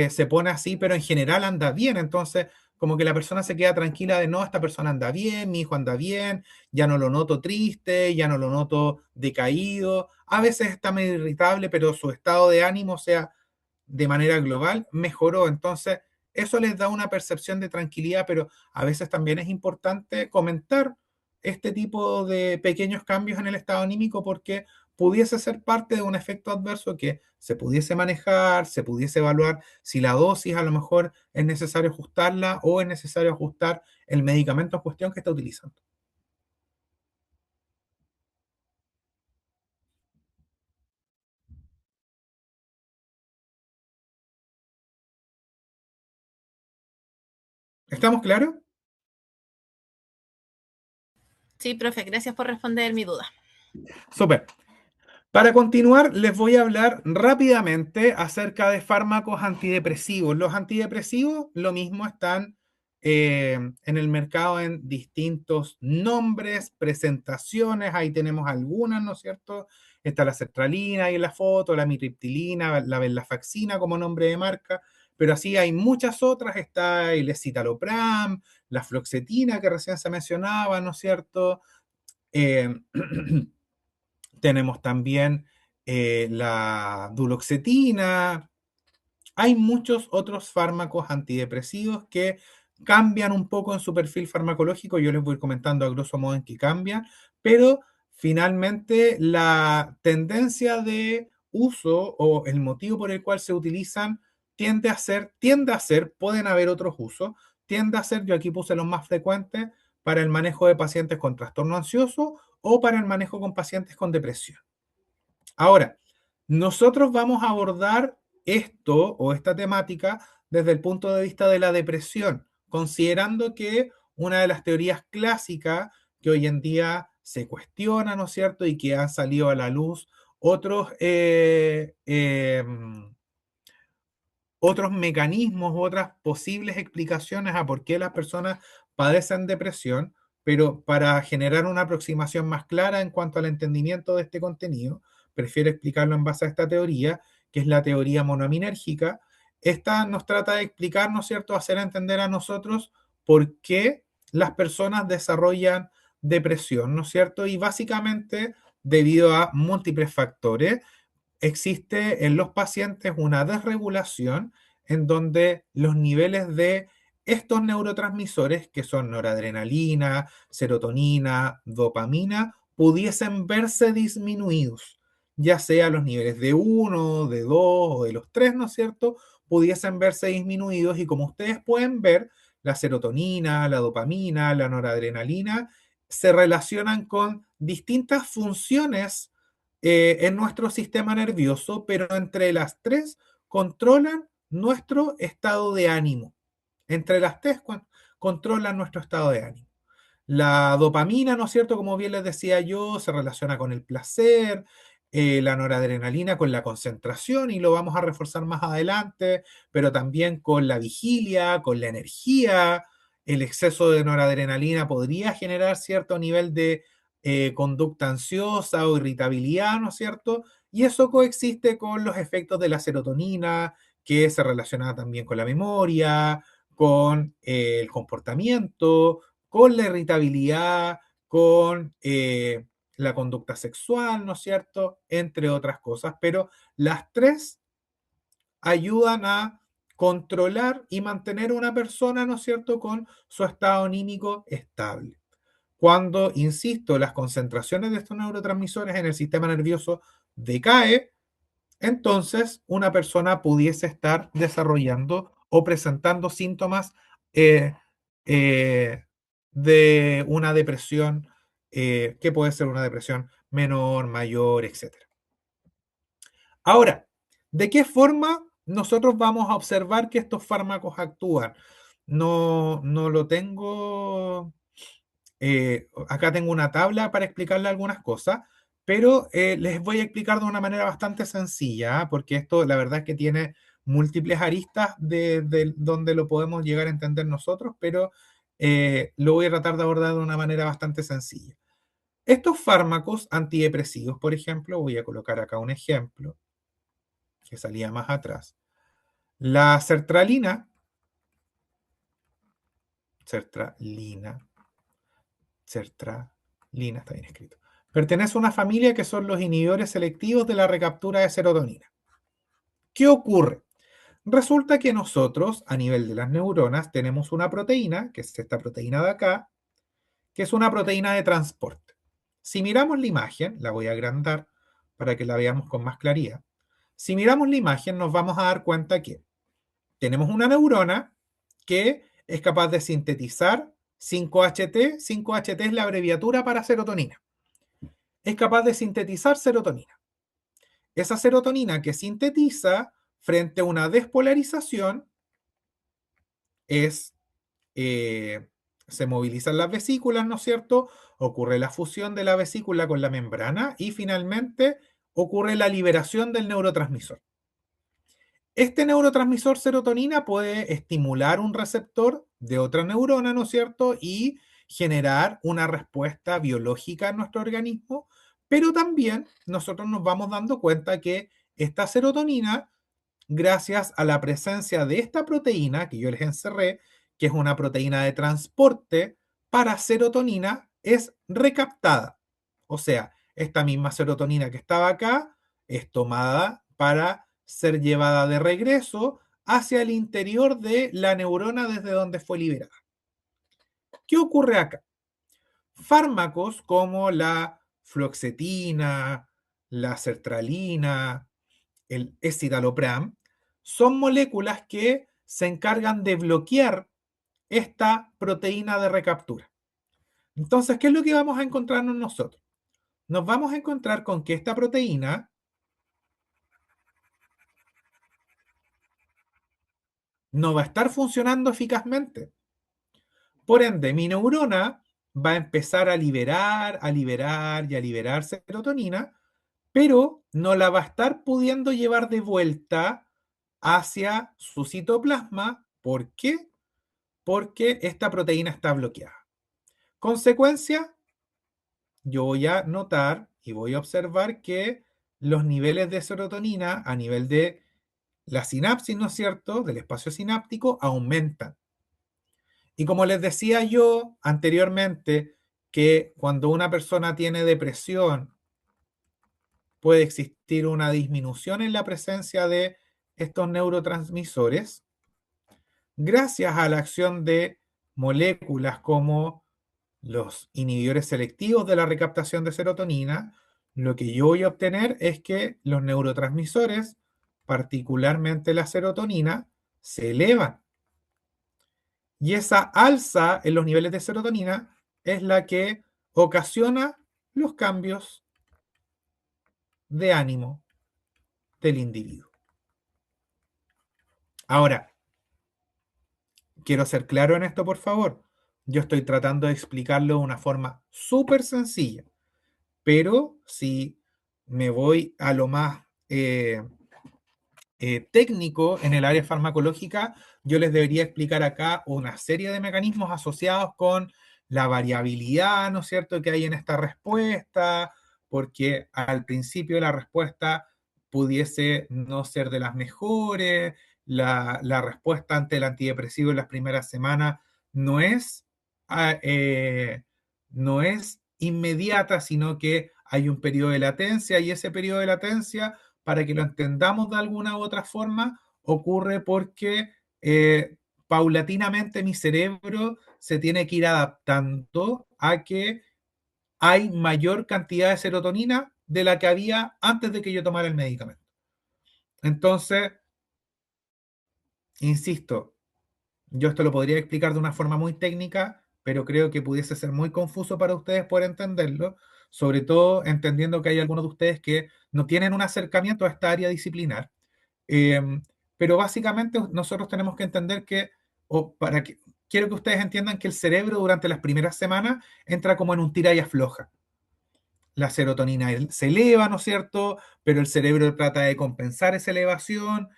se pone así, pero en general anda bien. Entonces, como que la persona se queda tranquila de, no, esta persona anda bien, mi hijo anda bien, ya no lo noto triste, ya no lo noto decaído. A veces está medio irritable, pero su estado de ánimo, o sea, de manera global, mejoró. Entonces, eso les da una percepción de tranquilidad, pero a veces también es importante comentar este tipo de pequeños cambios en el estado anímico porque pudiese ser parte de un efecto adverso que se pudiese manejar, se pudiese evaluar si la dosis a lo mejor es necesario ajustarla o es necesario ajustar el medicamento en cuestión que está utilizando. ¿Estamos claros? Sí, profe, gracias por responder mi duda. Súper. Para continuar, les voy a hablar rápidamente acerca de fármacos antidepresivos. Los antidepresivos, lo mismo, están en el mercado en distintos nombres, presentaciones. Ahí tenemos algunas, ¿no es cierto? Está la sertralina ahí en la foto, la mitriptilina, la venlafaxina como nombre de marca, pero así hay muchas otras. Está el escitalopram, la fluoxetina que recién se mencionaba, ¿no es cierto? Eh, Tenemos también la duloxetina. Hay muchos otros fármacos antidepresivos que cambian un poco en su perfil farmacológico. Yo les voy comentando a grosso modo en qué cambian, pero finalmente la tendencia de uso o el motivo por el cual se utilizan tiende a ser, pueden haber otros usos, tiende a ser, yo aquí puse los más frecuentes, para el manejo de pacientes con trastorno ansioso o para el manejo con pacientes con depresión. Ahora, nosotros vamos a abordar esto o esta temática desde el punto de vista de la depresión, considerando que una de las teorías clásicas que hoy en día se cuestiona, ¿no es cierto? Y que han salido a la luz otros, otros mecanismos, otras posibles explicaciones a por qué las personas padecen depresión, pero para generar una aproximación más clara en cuanto al entendimiento de este contenido, prefiero explicarlo en base a esta teoría, que es la teoría monoaminérgica. Esta nos trata de explicar, ¿no es cierto?, hacer entender a nosotros por qué las personas desarrollan depresión, ¿no es cierto? Y básicamente debido a múltiples factores existe en los pacientes una desregulación en donde los niveles de estos neurotransmisores, que son noradrenalina, serotonina, dopamina, pudiesen verse disminuidos, ya sea los niveles de 1, de 2 o de los 3, ¿no es cierto? Pudiesen verse disminuidos y como ustedes pueden ver, la serotonina, la dopamina, la noradrenalina se relacionan con distintas funciones en nuestro sistema nervioso, pero entre las tres controlan nuestro estado de ánimo. Entre las tres controlan nuestro estado de ánimo. La dopamina, ¿no es cierto? Como bien les decía yo, se relaciona con el placer, la noradrenalina con la concentración, y lo vamos a reforzar más adelante, pero también con la vigilia, con la energía. El exceso de noradrenalina podría generar cierto nivel de conducta ansiosa o irritabilidad, ¿no es cierto? Y eso coexiste con los efectos de la serotonina, que se relaciona también con la memoria, con el comportamiento, con la irritabilidad, con la conducta sexual, ¿no es cierto? Entre otras cosas, pero las tres ayudan a controlar y mantener a una persona, ¿no es cierto?, con su estado anímico estable. Cuando, insisto, las concentraciones de estos neurotransmisores en el sistema nervioso decae, entonces una persona pudiese estar desarrollando o presentando síntomas eh, eh, de una depresión, que puede ser una depresión menor, mayor, etc. Ahora, ¿de qué forma nosotros vamos a observar que estos fármacos actúan? No lo tengo acá tengo una tabla para explicarle algunas cosas, pero les voy a explicar de una manera bastante sencilla, ¿ah? Porque esto la verdad es que tiene múltiples aristas de donde lo podemos llegar a entender nosotros, pero lo voy a tratar de abordar de una manera bastante sencilla. Estos fármacos antidepresivos, por ejemplo, voy a colocar acá un ejemplo que salía más atrás. La sertralina, está bien escrito. Pertenece a una familia que son los inhibidores selectivos de la recaptura de serotonina. ¿Qué ocurre? Resulta que nosotros, a nivel de las neuronas, tenemos una proteína, que es esta proteína de acá, que es una proteína de transporte. Si miramos la imagen, la voy a agrandar para que la veamos con más claridad. Si miramos la imagen, nos vamos a dar cuenta que tenemos una neurona que es capaz de sintetizar 5-HT. 5-HT es la abreviatura para serotonina. Es capaz de sintetizar serotonina. Esa serotonina que sintetiza frente a una despolarización se movilizan las vesículas, ¿no es cierto? Ocurre la fusión de la vesícula con la membrana y finalmente ocurre la liberación del neurotransmisor. Este neurotransmisor serotonina puede estimular un receptor de otra neurona, ¿no es cierto? Y generar una respuesta biológica en nuestro organismo, pero también nosotros nos vamos dando cuenta que esta serotonina, gracias a la presencia de esta proteína que yo les encerré, que es una proteína de transporte para serotonina, es recaptada. O sea, esta misma serotonina que estaba acá es tomada para ser llevada de regreso hacia el interior de la neurona desde donde fue liberada. ¿Qué ocurre acá? Fármacos como la fluoxetina, la sertralina, el escitalopram, son moléculas que se encargan de bloquear esta proteína de recaptura. Entonces, ¿qué es lo que vamos a encontrarnos nosotros? Nos vamos a encontrar con que esta proteína no va a estar funcionando eficazmente. Por ende, mi neurona va a empezar a liberar y a liberar serotonina, pero no la va a estar pudiendo llevar de vuelta hacia su citoplasma. ¿Por qué? Porque esta proteína está bloqueada. Consecuencia, yo voy a notar y voy a observar que los niveles de serotonina a nivel de la sinapsis, ¿no es cierto?, del espacio sináptico, aumentan. Y como les decía yo anteriormente, que cuando una persona tiene depresión puede existir una disminución en la presencia de estos neurotransmisores, gracias a la acción de moléculas como los inhibidores selectivos de la recaptación de serotonina, lo que yo voy a obtener es que los neurotransmisores, particularmente la serotonina, se elevan. Y esa alza en los niveles de serotonina es la que ocasiona los cambios de ánimo del individuo. Ahora, quiero ser claro en esto, por favor. Yo estoy tratando de explicarlo de una forma súper sencilla, pero si me voy a lo más técnico en el área farmacológica, yo les debería explicar acá una serie de mecanismos asociados con la variabilidad, ¿no es cierto?, que hay en esta respuesta, porque al principio la respuesta pudiese no ser de las mejores, la respuesta ante el antidepresivo en las primeras semanas no es, ah, no es inmediata, sino que hay un periodo de latencia y ese periodo de latencia, para que lo entendamos de alguna u otra forma, ocurre porque paulatinamente mi cerebro se tiene que ir adaptando a que hay mayor cantidad de serotonina de la que había antes de que yo tomara el medicamento. Entonces, insisto, yo esto lo podría explicar de una forma muy técnica, pero creo que pudiese ser muy confuso para ustedes poder entenderlo, sobre todo entendiendo que hay algunos de ustedes que no tienen un acercamiento a esta área disciplinar. Eh, pero básicamente nosotros tenemos que entender que, o para que, quiero que ustedes entiendan que el cerebro durante las primeras semanas entra como en un tira y afloja. La serotonina se eleva, ¿no es cierto? Pero el cerebro trata de compensar esa elevación,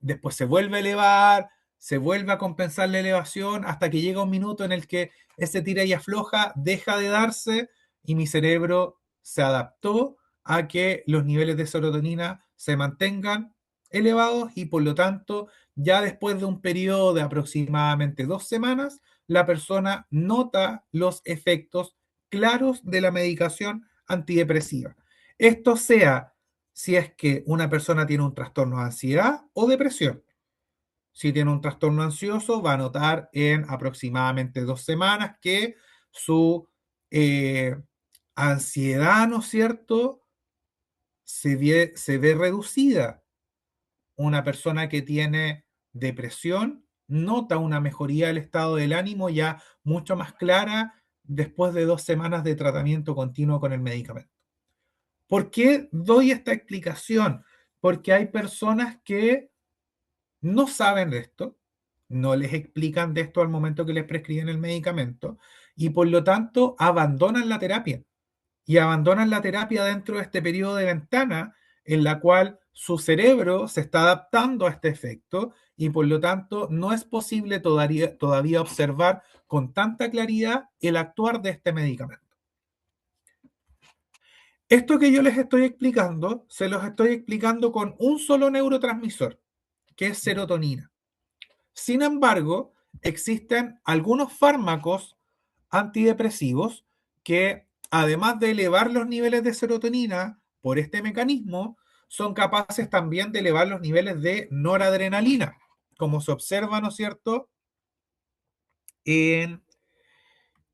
después se vuelve a elevar, se vuelve a compensar la elevación hasta que llega un minuto en el que ese tira y afloja deja de darse y mi cerebro se adaptó a que los niveles de serotonina se mantengan elevados y por lo tanto ya después de un periodo de aproximadamente 2 semanas, la persona nota los efectos claros de la medicación antidepresiva. Esto sea si es que una persona tiene un trastorno de ansiedad o depresión. Si tiene un trastorno ansioso, va a notar en aproximadamente 2 semanas que su ansiedad, ¿no es cierto?, se ve reducida. Una persona que tiene depresión nota una mejoría del estado del ánimo ya mucho más clara después de 2 semanas de tratamiento continuo con el medicamento. ¿Por qué doy esta explicación? Porque hay personas que no saben de esto, no les explican de esto al momento que les prescriben el medicamento y por lo tanto abandonan la terapia. Y abandonan la terapia dentro de este periodo de ventana en la cual su cerebro se está adaptando a este efecto y por lo tanto no es posible todavía observar con tanta claridad el actuar de este medicamento. Esto que yo les estoy explicando, se los estoy explicando con un solo neurotransmisor, que es serotonina. Sin embargo, existen algunos fármacos antidepresivos que, además de elevar los niveles de serotonina por este mecanismo, son capaces también de elevar los niveles de noradrenalina, como se observa, ¿no es cierto?, en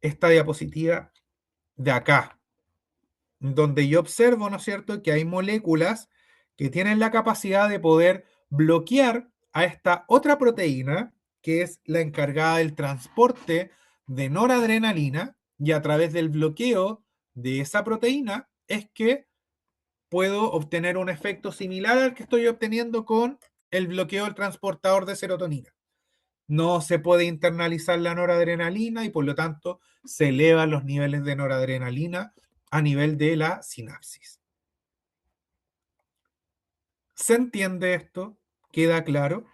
esta diapositiva de acá, donde yo observo, ¿no es cierto?, que hay moléculas que tienen la capacidad de poder bloquear a esta otra proteína, que es la encargada del transporte de noradrenalina, y a través del bloqueo de esa proteína es que puedo obtener un efecto similar al que estoy obteniendo con el bloqueo del transportador de serotonina. No se puede internalizar la noradrenalina y por lo tanto se elevan los niveles de noradrenalina a nivel de la sinapsis. ¿Se entiende esto? ¿Queda claro?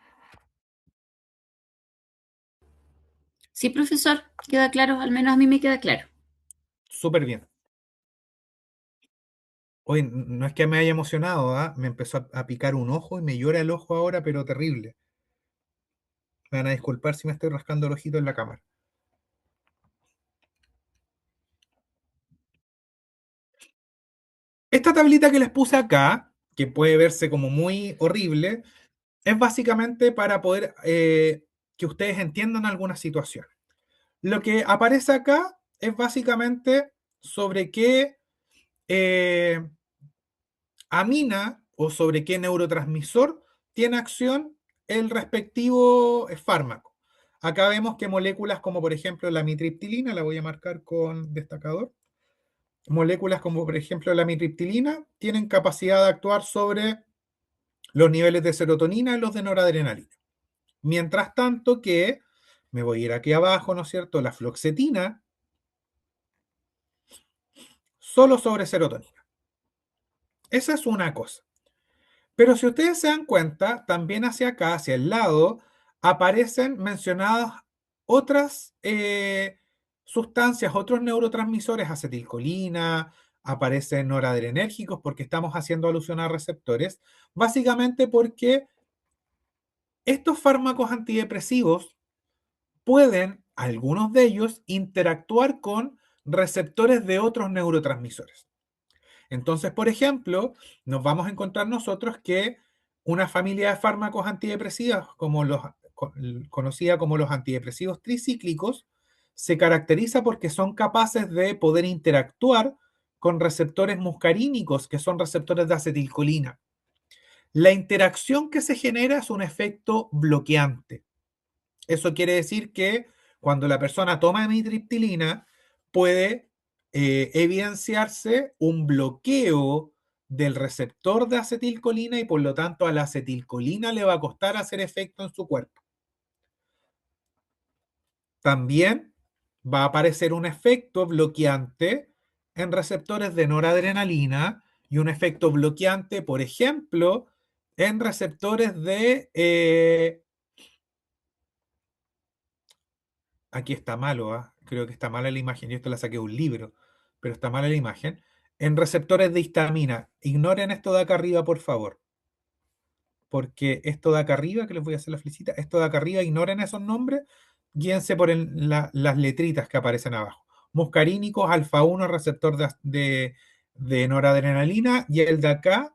Sí, profesor, queda claro, al menos a mí me queda claro. Súper bien. Hoy no es que me haya emocionado, ¿ah? Me empezó a picar un ojo y me llora el ojo ahora, pero terrible. Me van a disculpar si me estoy rascando el ojito en la cámara. Esta tablita que les puse acá, que puede verse como muy horrible, es básicamente para poder que ustedes entiendan alguna situación. Lo que aparece acá es básicamente sobre qué amina o sobre qué neurotransmisor tiene acción el respectivo fármaco. Acá vemos que moléculas como por ejemplo la amitriptilina, la voy a marcar con destacador, moléculas como por ejemplo la amitriptilina tienen capacidad de actuar sobre los niveles de serotonina y los de noradrenalina. Mientras tanto que, me voy a ir aquí abajo, ¿no es cierto?, la fluoxetina, solo sobre serotonina. Esa es una cosa. Pero si ustedes se dan cuenta, también hacia acá, hacia el lado, aparecen mencionadas otras sustancias, otros neurotransmisores, acetilcolina, aparecen noradrenérgicos porque estamos haciendo alusión a receptores, básicamente porque estos fármacos antidepresivos pueden, algunos de ellos, interactuar con receptores de otros neurotransmisores. Entonces, por ejemplo, nos vamos a encontrar nosotros que una familia de fármacos antidepresivos, conocida como los antidepresivos tricíclicos, se caracteriza porque son capaces de poder interactuar con receptores muscarínicos, que son receptores de acetilcolina. La interacción que se genera es un efecto bloqueante. Eso quiere decir que cuando la persona toma amitriptilina puede evidenciarse un bloqueo del receptor de acetilcolina y por lo tanto a la acetilcolina le va a costar hacer efecto en su cuerpo. También va a aparecer un efecto bloqueante en receptores de noradrenalina y un efecto bloqueante, por ejemplo, en receptores de aquí está malo, ¿eh? Creo que está mala la imagen. Yo esto la saqué de un libro, pero está mala la imagen. En receptores de histamina, ignoren esto de acá arriba, por favor. Porque esto de acá arriba, que les voy a hacer la felicita, esto de acá arriba, ignoren esos nombres, guíense por las letritas que aparecen abajo. Muscarínicos, alfa 1, receptor de noradrenalina, y el de acá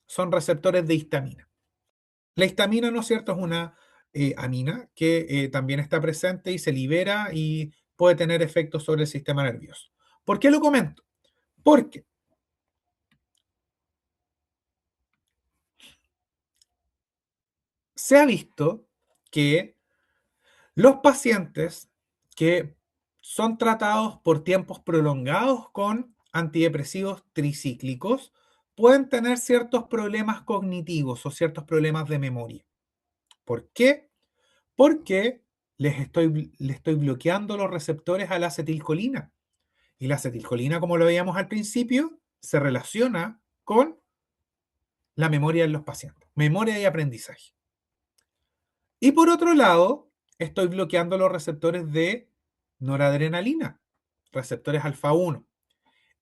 son receptores de histamina. La histamina, ¿no es cierto?, es una amina que también está presente y se libera y puede tener efectos sobre el sistema nervioso. ¿Por qué lo comento? Porque se ha visto que los pacientes que son tratados por tiempos prolongados con antidepresivos tricíclicos pueden tener ciertos problemas cognitivos o ciertos problemas de memoria. ¿Por qué? Porque le estoy bloqueando los receptores a la acetilcolina. Y la acetilcolina, como lo veíamos al principio, se relaciona con la memoria en los pacientes, memoria y aprendizaje. Y por otro lado, estoy bloqueando los receptores de noradrenalina, receptores alfa 1.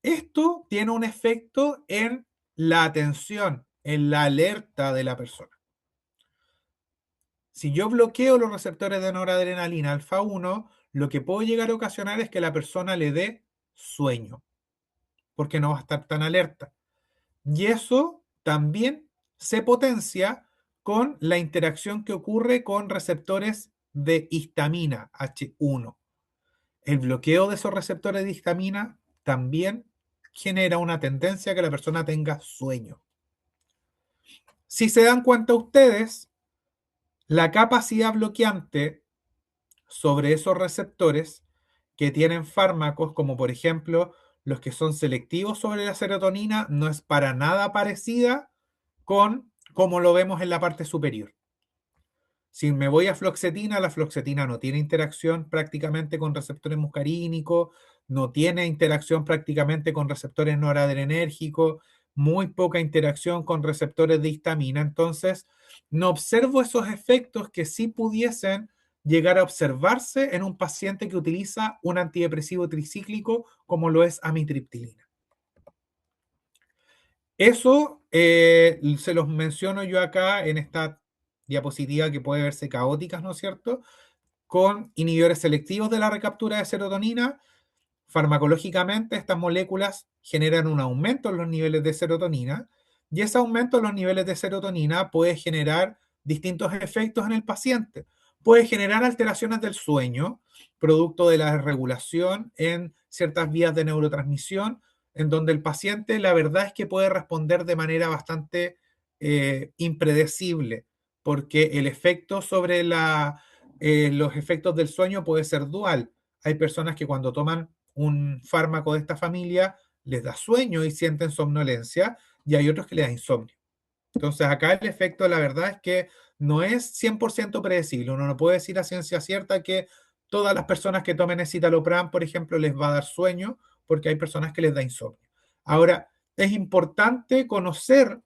Esto tiene un efecto en la atención, en la alerta de la persona. Si yo bloqueo los receptores de noradrenalina alfa 1, lo que puedo llegar a ocasionar es que la persona le dé sueño, porque no va a estar tan alerta. Y eso también se potencia con la interacción que ocurre con receptores de histamina H1. El bloqueo de esos receptores de histamina también genera una tendencia a que la persona tenga sueño. Si se dan cuenta ustedes, la capacidad bloqueante sobre esos receptores que tienen fármacos como por ejemplo los que son selectivos sobre la serotonina no es para nada parecida con como lo vemos en la parte superior. Si me voy a fluoxetina, la fluoxetina no tiene interacción prácticamente con receptores muscarínicos, no tiene interacción prácticamente con receptores noradrenérgicos, muy poca interacción con receptores de histamina. Entonces, no observo esos efectos que sí pudiesen llegar a observarse en un paciente que utiliza un antidepresivo tricíclico como lo es amitriptilina. Eso se los menciono yo acá en esta diapositiva que puede verse caóticas, ¿no es cierto? Con inhibidores selectivos de la recaptura de serotonina, farmacológicamente estas moléculas generan un aumento en los niveles de serotonina y ese aumento en los niveles de serotonina puede generar distintos efectos en el paciente. puede generar alteraciones del sueño, producto de la desregulación en ciertas vías de neurotransmisión, en donde el paciente la verdad es que puede responder de manera bastante impredecible, porque el efecto sobre los efectos del sueño puede ser dual. Hay personas que cuando toman un fármaco de esta familia les da sueño y sienten somnolencia, y hay otros que les da insomnio. Entonces acá el efecto, la verdad es que no es 100% predecible. Uno no puede decir a ciencia cierta que todas las personas que tomen escitalopram, por ejemplo, les va a dar sueño, porque hay personas que les da insomnio. Ahora, es importante conocer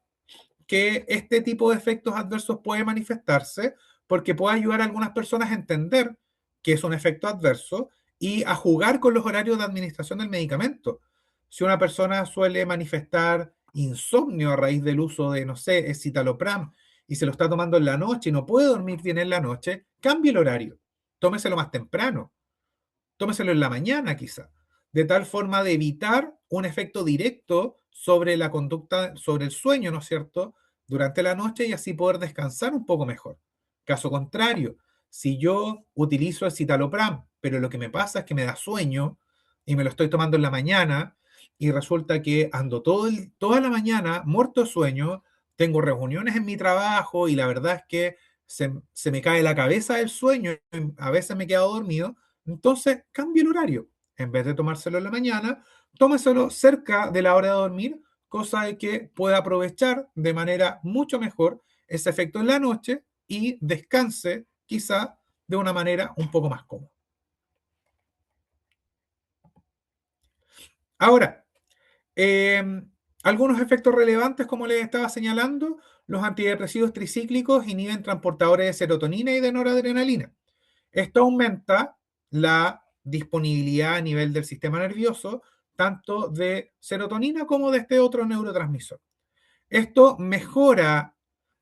que este tipo de efectos adversos puede manifestarse porque puede ayudar a algunas personas a entender que es un efecto adverso y a jugar con los horarios de administración del medicamento. Si una persona suele manifestar insomnio a raíz del uso de, no sé, escitalopram y se lo está tomando en la noche y no puede dormir bien en la noche, cambie el horario. Tómeselo más temprano. Tómeselo en la mañana quizá, de tal forma de evitar un efecto directo sobre la conducta, sobre el sueño, ¿no es cierto?, durante la noche y así poder descansar un poco mejor. Caso contrario, si yo utilizo el citalopram, pero lo que me pasa es que me da sueño y me lo estoy tomando en la mañana y resulta que ando toda la mañana muerto de sueño, tengo reuniones en mi trabajo y la verdad es que se me cae la cabeza del sueño, a veces me he quedado dormido, entonces cambie el horario. En vez de tomárselo en la mañana, tómeselo cerca de la hora de dormir, cosa de que pueda aprovechar de manera mucho mejor ese efecto en la noche y descanse quizá de una manera un poco más cómoda. Ahora, algunos efectos relevantes, como les estaba señalando, los antidepresivos tricíclicos inhiben transportadores de serotonina y de noradrenalina. Esto aumenta la disponibilidad a nivel del sistema nervioso, tanto de serotonina como de este otro neurotransmisor. Esto mejora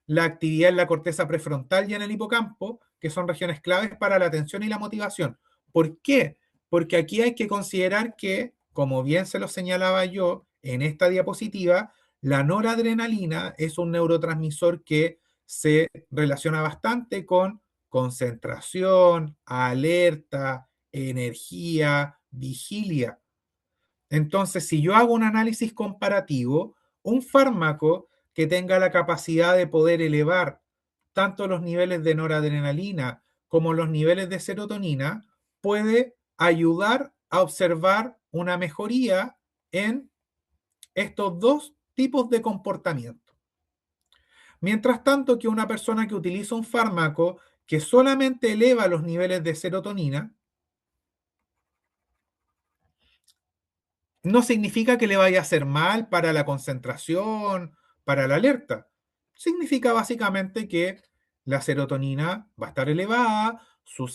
la actividad en la corteza prefrontal y en el hipocampo, que son regiones claves para la atención y la motivación. ¿Por qué? Porque aquí hay que considerar que, como bien se lo señalaba yo en esta diapositiva, la noradrenalina es un neurotransmisor que se relaciona bastante con concentración, alerta, energía, vigilia. Entonces, si yo hago un análisis comparativo, un fármaco que tenga la capacidad de poder elevar tanto los niveles de noradrenalina como los niveles de serotonina puede ayudar a observar una mejoría en estos dos tipos de comportamiento. Mientras tanto, que una persona que utiliza un fármaco que solamente eleva los niveles de serotonina, no significa que le vaya a hacer mal para la concentración, para la alerta. Significa básicamente que la serotonina va a estar elevada, su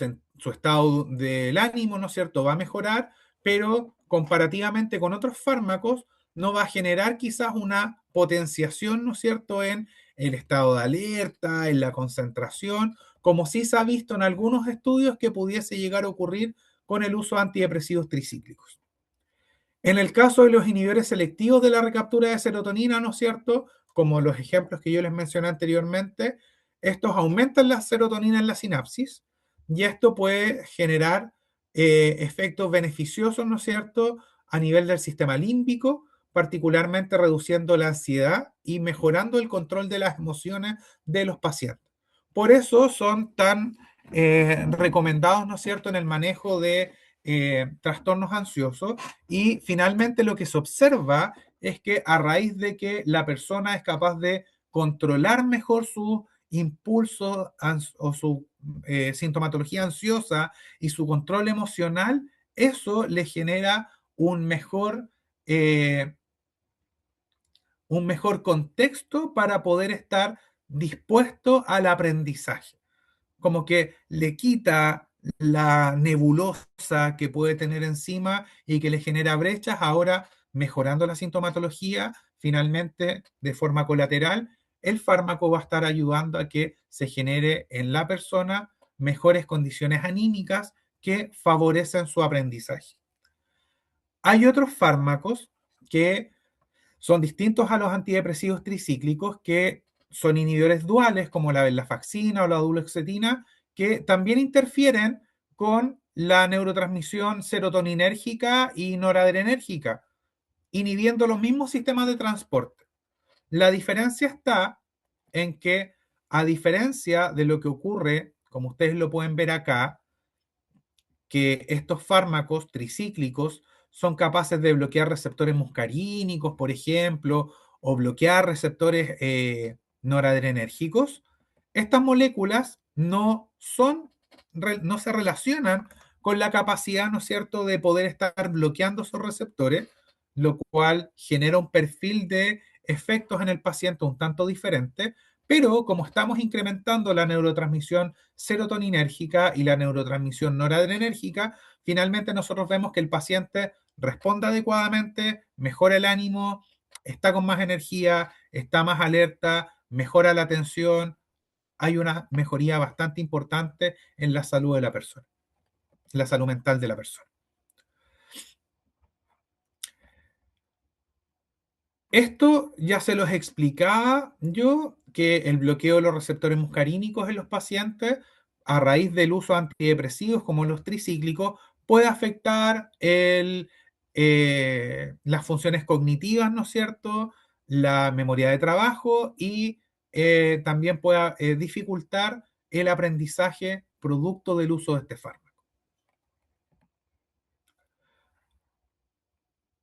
estado del ánimo, ¿no es cierto?, va a mejorar, pero comparativamente con otros fármacos no va a generar quizás una potenciación, ¿no es cierto?, en el estado de alerta, en la concentración, como sí se ha visto en algunos estudios que pudiese llegar a ocurrir con el uso de antidepresivos tricíclicos. En el caso de los inhibidores selectivos de la recaptura de serotonina, ¿no es cierto? Como los ejemplos que yo les mencioné anteriormente, estos aumentan la serotonina en la sinapsis y esto puede generar efectos beneficiosos, ¿no es cierto?, a nivel del sistema límbico, particularmente reduciendo la ansiedad y mejorando el control de las emociones de los pacientes. Por eso son tan recomendados, ¿no es cierto?, en el manejo de trastornos ansiosos. Y finalmente lo que se observa es que a raíz de que la persona es capaz de controlar mejor sus impulsos o su sintomatología ansiosa y su control emocional, eso le genera eh, un mejor contexto para poder estar dispuesto al aprendizaje. Como que le quita la nebulosa que puede tener encima y que le genera brechas, ahora mejorando la sintomatología, finalmente de forma colateral, el fármaco va a estar ayudando a que se genere en la persona mejores condiciones anímicas que favorecen su aprendizaje. Hay otros fármacos que son distintos a los antidepresivos tricíclicos, que son inhibidores duales, como la venlafaxina o la duloxetina, que también interfieren con la neurotransmisión serotoninérgica y noradrenérgica, inhibiendo los mismos sistemas de transporte. La diferencia está en que, a diferencia de lo que ocurre, como ustedes lo pueden ver acá, que estos fármacos tricíclicos son capaces de bloquear receptores muscarínicos, por ejemplo, o bloquear receptores noradrenérgicos. Estas moléculas no se relacionan con la capacidad, ¿no es cierto?, de poder estar bloqueando esos receptores, lo cual genera un perfil de efectos en el paciente un tanto diferente, pero como estamos incrementando la neurotransmisión serotoninérgica y la neurotransmisión noradrenérgica, finalmente nosotros vemos que el paciente responde adecuadamente, mejora el ánimo, está con más energía, está más alerta, mejora la atención. Hay una mejoría bastante importante en la salud de la persona, la salud mental de la persona. Esto ya se los explicaba yo, que el bloqueo de los receptores muscarínicos en los pacientes a raíz del uso de antidepresivos como los tricíclicos puede afectar las funciones cognitivas, ¿no es cierto?, la memoria de trabajo y también puede dificultar el aprendizaje producto del uso de este fármaco.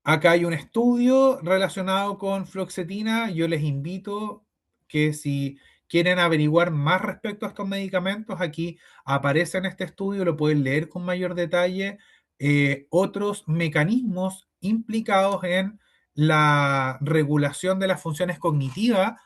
Acá hay un estudio relacionado con fluoxetina. Yo les invito que si quieren averiguar más respecto a estos medicamentos, aquí aparece en este estudio, lo pueden leer con mayor detalle, otros mecanismos implicados en la regulación de las funciones cognitivas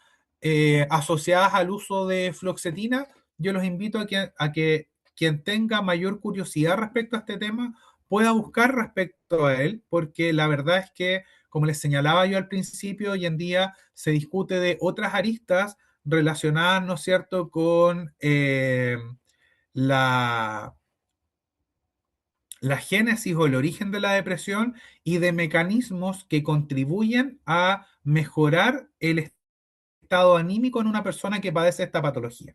asociadas al uso de fluoxetina. Yo los invito a que quien tenga mayor curiosidad respecto a este tema pueda buscar respecto a él, porque la verdad es que, como les señalaba yo al principio, hoy en día se discute de otras aristas relacionadas, ¿no es cierto?, con la, la génesis o el origen de la depresión y de mecanismos que contribuyen a mejorar el estado anímico en una persona que padece esta patología.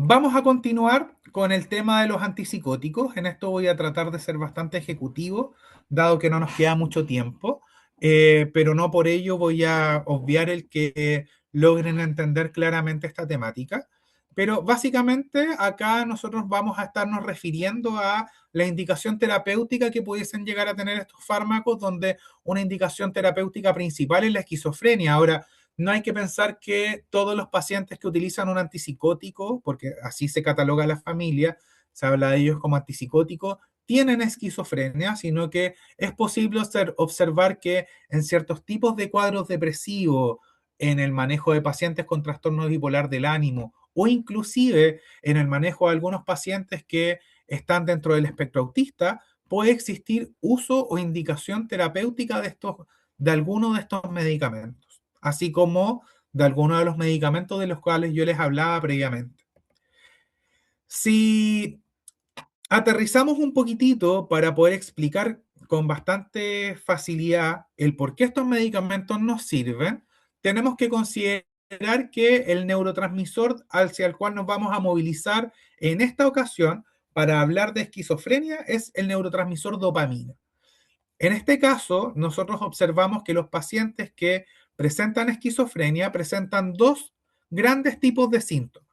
Vamos a continuar con el tema de los antipsicóticos. En esto voy a tratar de ser bastante ejecutivo, dado que no nos queda mucho tiempo, pero no por ello voy a obviar el que logren entender claramente esta temática. Pero básicamente acá nosotros vamos a estarnos refiriendo a la indicación terapéutica que pudiesen llegar a tener estos fármacos, donde una indicación terapéutica principal es la esquizofrenia. Ahora, no hay que pensar que todos los pacientes que utilizan un antipsicótico, porque así se cataloga a la familia, se habla de ellos como antipsicóticos, tienen esquizofrenia, sino que es posible observar que en ciertos tipos de cuadros depresivos, en el manejo de pacientes con trastorno bipolar del ánimo o inclusive en el manejo de algunos pacientes que están dentro del espectro autista, puede existir uso o indicación terapéutica de alguno de estos medicamentos, así como de algunos de los medicamentos de los cuales yo les hablaba previamente. Si aterrizamos un poquitito para poder explicar con bastante facilidad el por qué estos medicamentos nos sirven, tenemos que considerar que el neurotransmisor hacia el cual nos vamos a movilizar en esta ocasión para hablar de esquizofrenia es el neurotransmisor dopamina. En este caso, nosotros observamos que los pacientes que presentan esquizofrenia presentan dos grandes tipos de síntomas.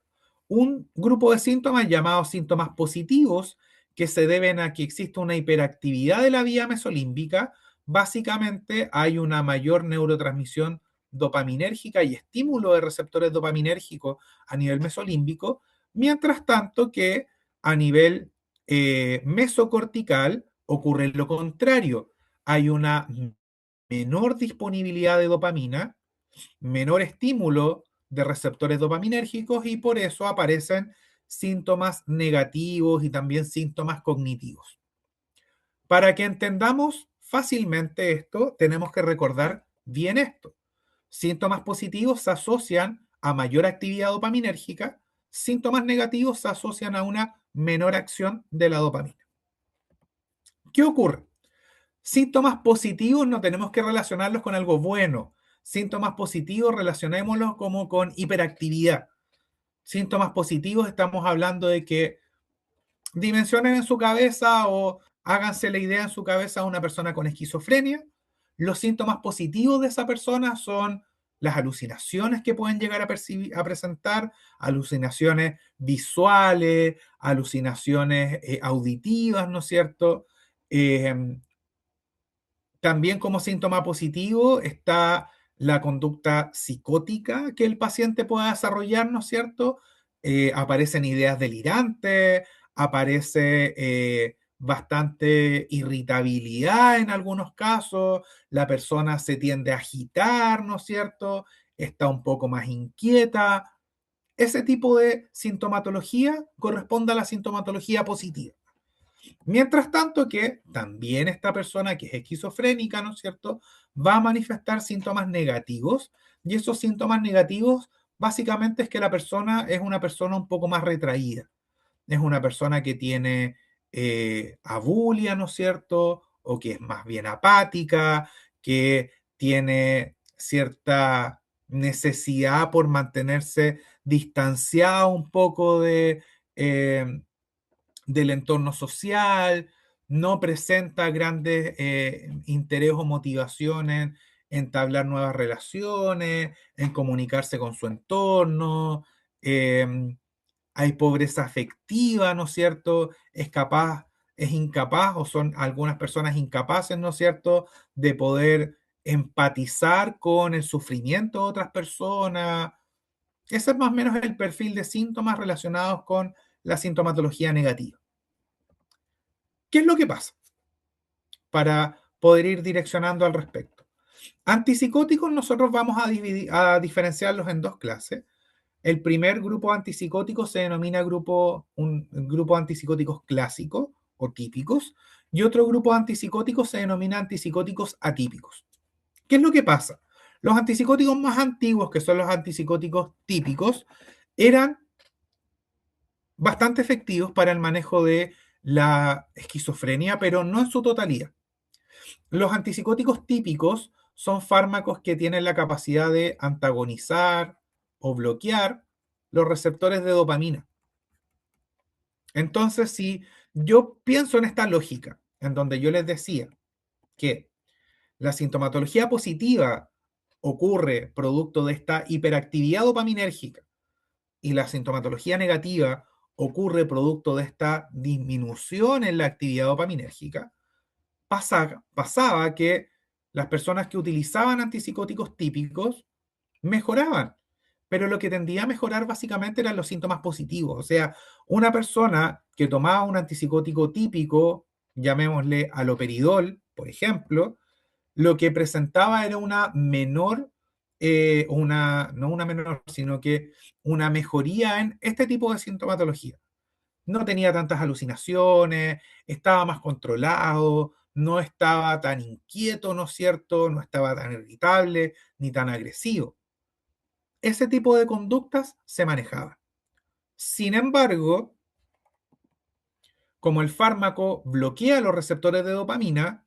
Un grupo de síntomas llamados síntomas positivos, que se deben a que existe una hiperactividad de la vía mesolímbica. Básicamente hay una mayor neurotransmisión dopaminérgica y estímulo de receptores dopaminérgicos a nivel mesolímbico, mientras tanto que a nivel mesocortical ocurre lo contrario. Hay una menor disponibilidad de dopamina, menor estímulo de receptores dopaminérgicos y por eso aparecen síntomas negativos y también síntomas cognitivos. Para que entendamos fácilmente esto, tenemos que recordar bien esto. Síntomas positivos se asocian a mayor actividad dopaminérgica, síntomas negativos se asocian a una menor acción de la dopamina. ¿Qué ocurre? Síntomas positivos no tenemos que relacionarlos con algo bueno. Síntomas positivos relacionémoslos como con hiperactividad. Síntomas positivos, estamos hablando de que dimensionen en su cabeza o háganse la idea en su cabeza de una persona con esquizofrenia. Los síntomas positivos de esa persona son las alucinaciones que pueden llegar a presentar, alucinaciones visuales, alucinaciones auditivas, ¿no es cierto? También como síntoma positivo está la conducta psicótica que el paciente pueda desarrollar, ¿no es cierto? Aparecen ideas delirantes, aparece bastante irritabilidad en algunos casos, la persona se tiende a agitar, ¿no es cierto? Está un poco más inquieta. Ese tipo de sintomatología corresponde a la sintomatología positiva. Mientras tanto que también esta persona que es esquizofrénica, ¿no es cierto?, va a manifestar síntomas negativos y esos síntomas negativos básicamente es que la persona es una persona un poco más retraída, es una persona que tiene abulia, ¿no es cierto?, o que es más bien apática, que tiene cierta necesidad por mantenerse distanciada un poco eh, del entorno social, no presenta grandes interés o motivaciones en entablar nuevas relaciones, en comunicarse con su entorno, hay pobreza afectiva, ¿no es cierto? Es incapaz o son algunas personas incapaces, ¿no es cierto?, de poder empatizar con el sufrimiento de otras personas. Ese es más o menos el perfil de síntomas relacionados con la sintomatología negativa. ¿Qué es lo que pasa? Para poder ir direccionando al respecto. Antipsicóticos nosotros vamos a diferenciarlos en dos clases. El primer grupo antipsicótico se denomina un grupo de antipsicóticos clásicos o típicos y otro grupo de antipsicóticos se denomina antipsicóticos atípicos. ¿Qué es lo que pasa? Los antipsicóticos más antiguos, que son los antipsicóticos típicos, eran bastante efectivos para el manejo de la esquizofrenia, pero no en su totalidad. Los antipsicóticos típicos son fármacos que tienen la capacidad de antagonizar o bloquear los receptores de dopamina. Entonces, si yo pienso en esta lógica, en donde yo les decía que la sintomatología positiva ocurre producto de esta hiperactividad dopaminérgica y la sintomatología negativa ocurre producto de esta disminución en la actividad dopaminérgica, pasaba que las personas que utilizaban antipsicóticos típicos mejoraban, pero lo que tendía a mejorar básicamente eran los síntomas positivos. O sea, una persona que tomaba un antipsicótico típico, llamémosle haloperidol, por ejemplo, lo que presentaba era una menor, no una menor, sino que una mejoría en este tipo de sintomatología. No tenía tantas alucinaciones, estaba más controlado, no estaba tan inquieto, ¿no es cierto? No estaba tan irritable ni tan agresivo. Ese tipo de conductas se manejaba. Sin embargo, como el fármaco bloquea los receptores de dopamina,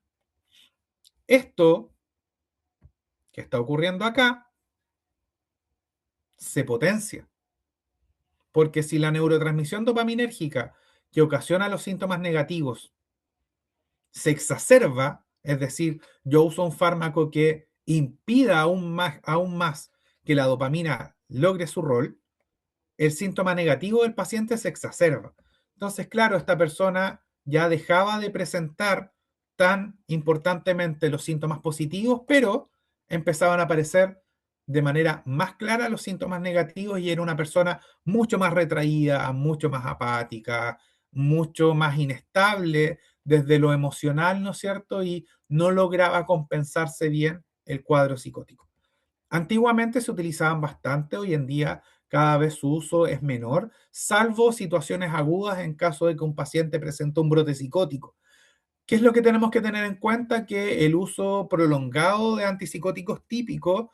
esto que está ocurriendo acá se potencia. Porque si la neurotransmisión dopaminérgica que ocasiona los síntomas negativos se exacerba, es decir, yo uso un fármaco que impida aún más que la dopamina logre su rol, el síntoma negativo del paciente se exacerba. Entonces, claro, esta persona ya dejaba de presentar tan importantemente los síntomas positivos, pero empezaban a aparecer de manera más clara los síntomas negativos y era una persona mucho más retraída, mucho más apática, mucho más inestable desde lo emocional, ¿no es cierto? Y no lograba compensarse bien el cuadro psicótico. Antiguamente se utilizaban bastante, hoy en día cada vez su uso es menor, salvo situaciones agudas en caso de que un paciente presente un brote psicótico. ¿Qué es lo que tenemos que tener en cuenta? Que el uso prolongado de antipsicóticos típicos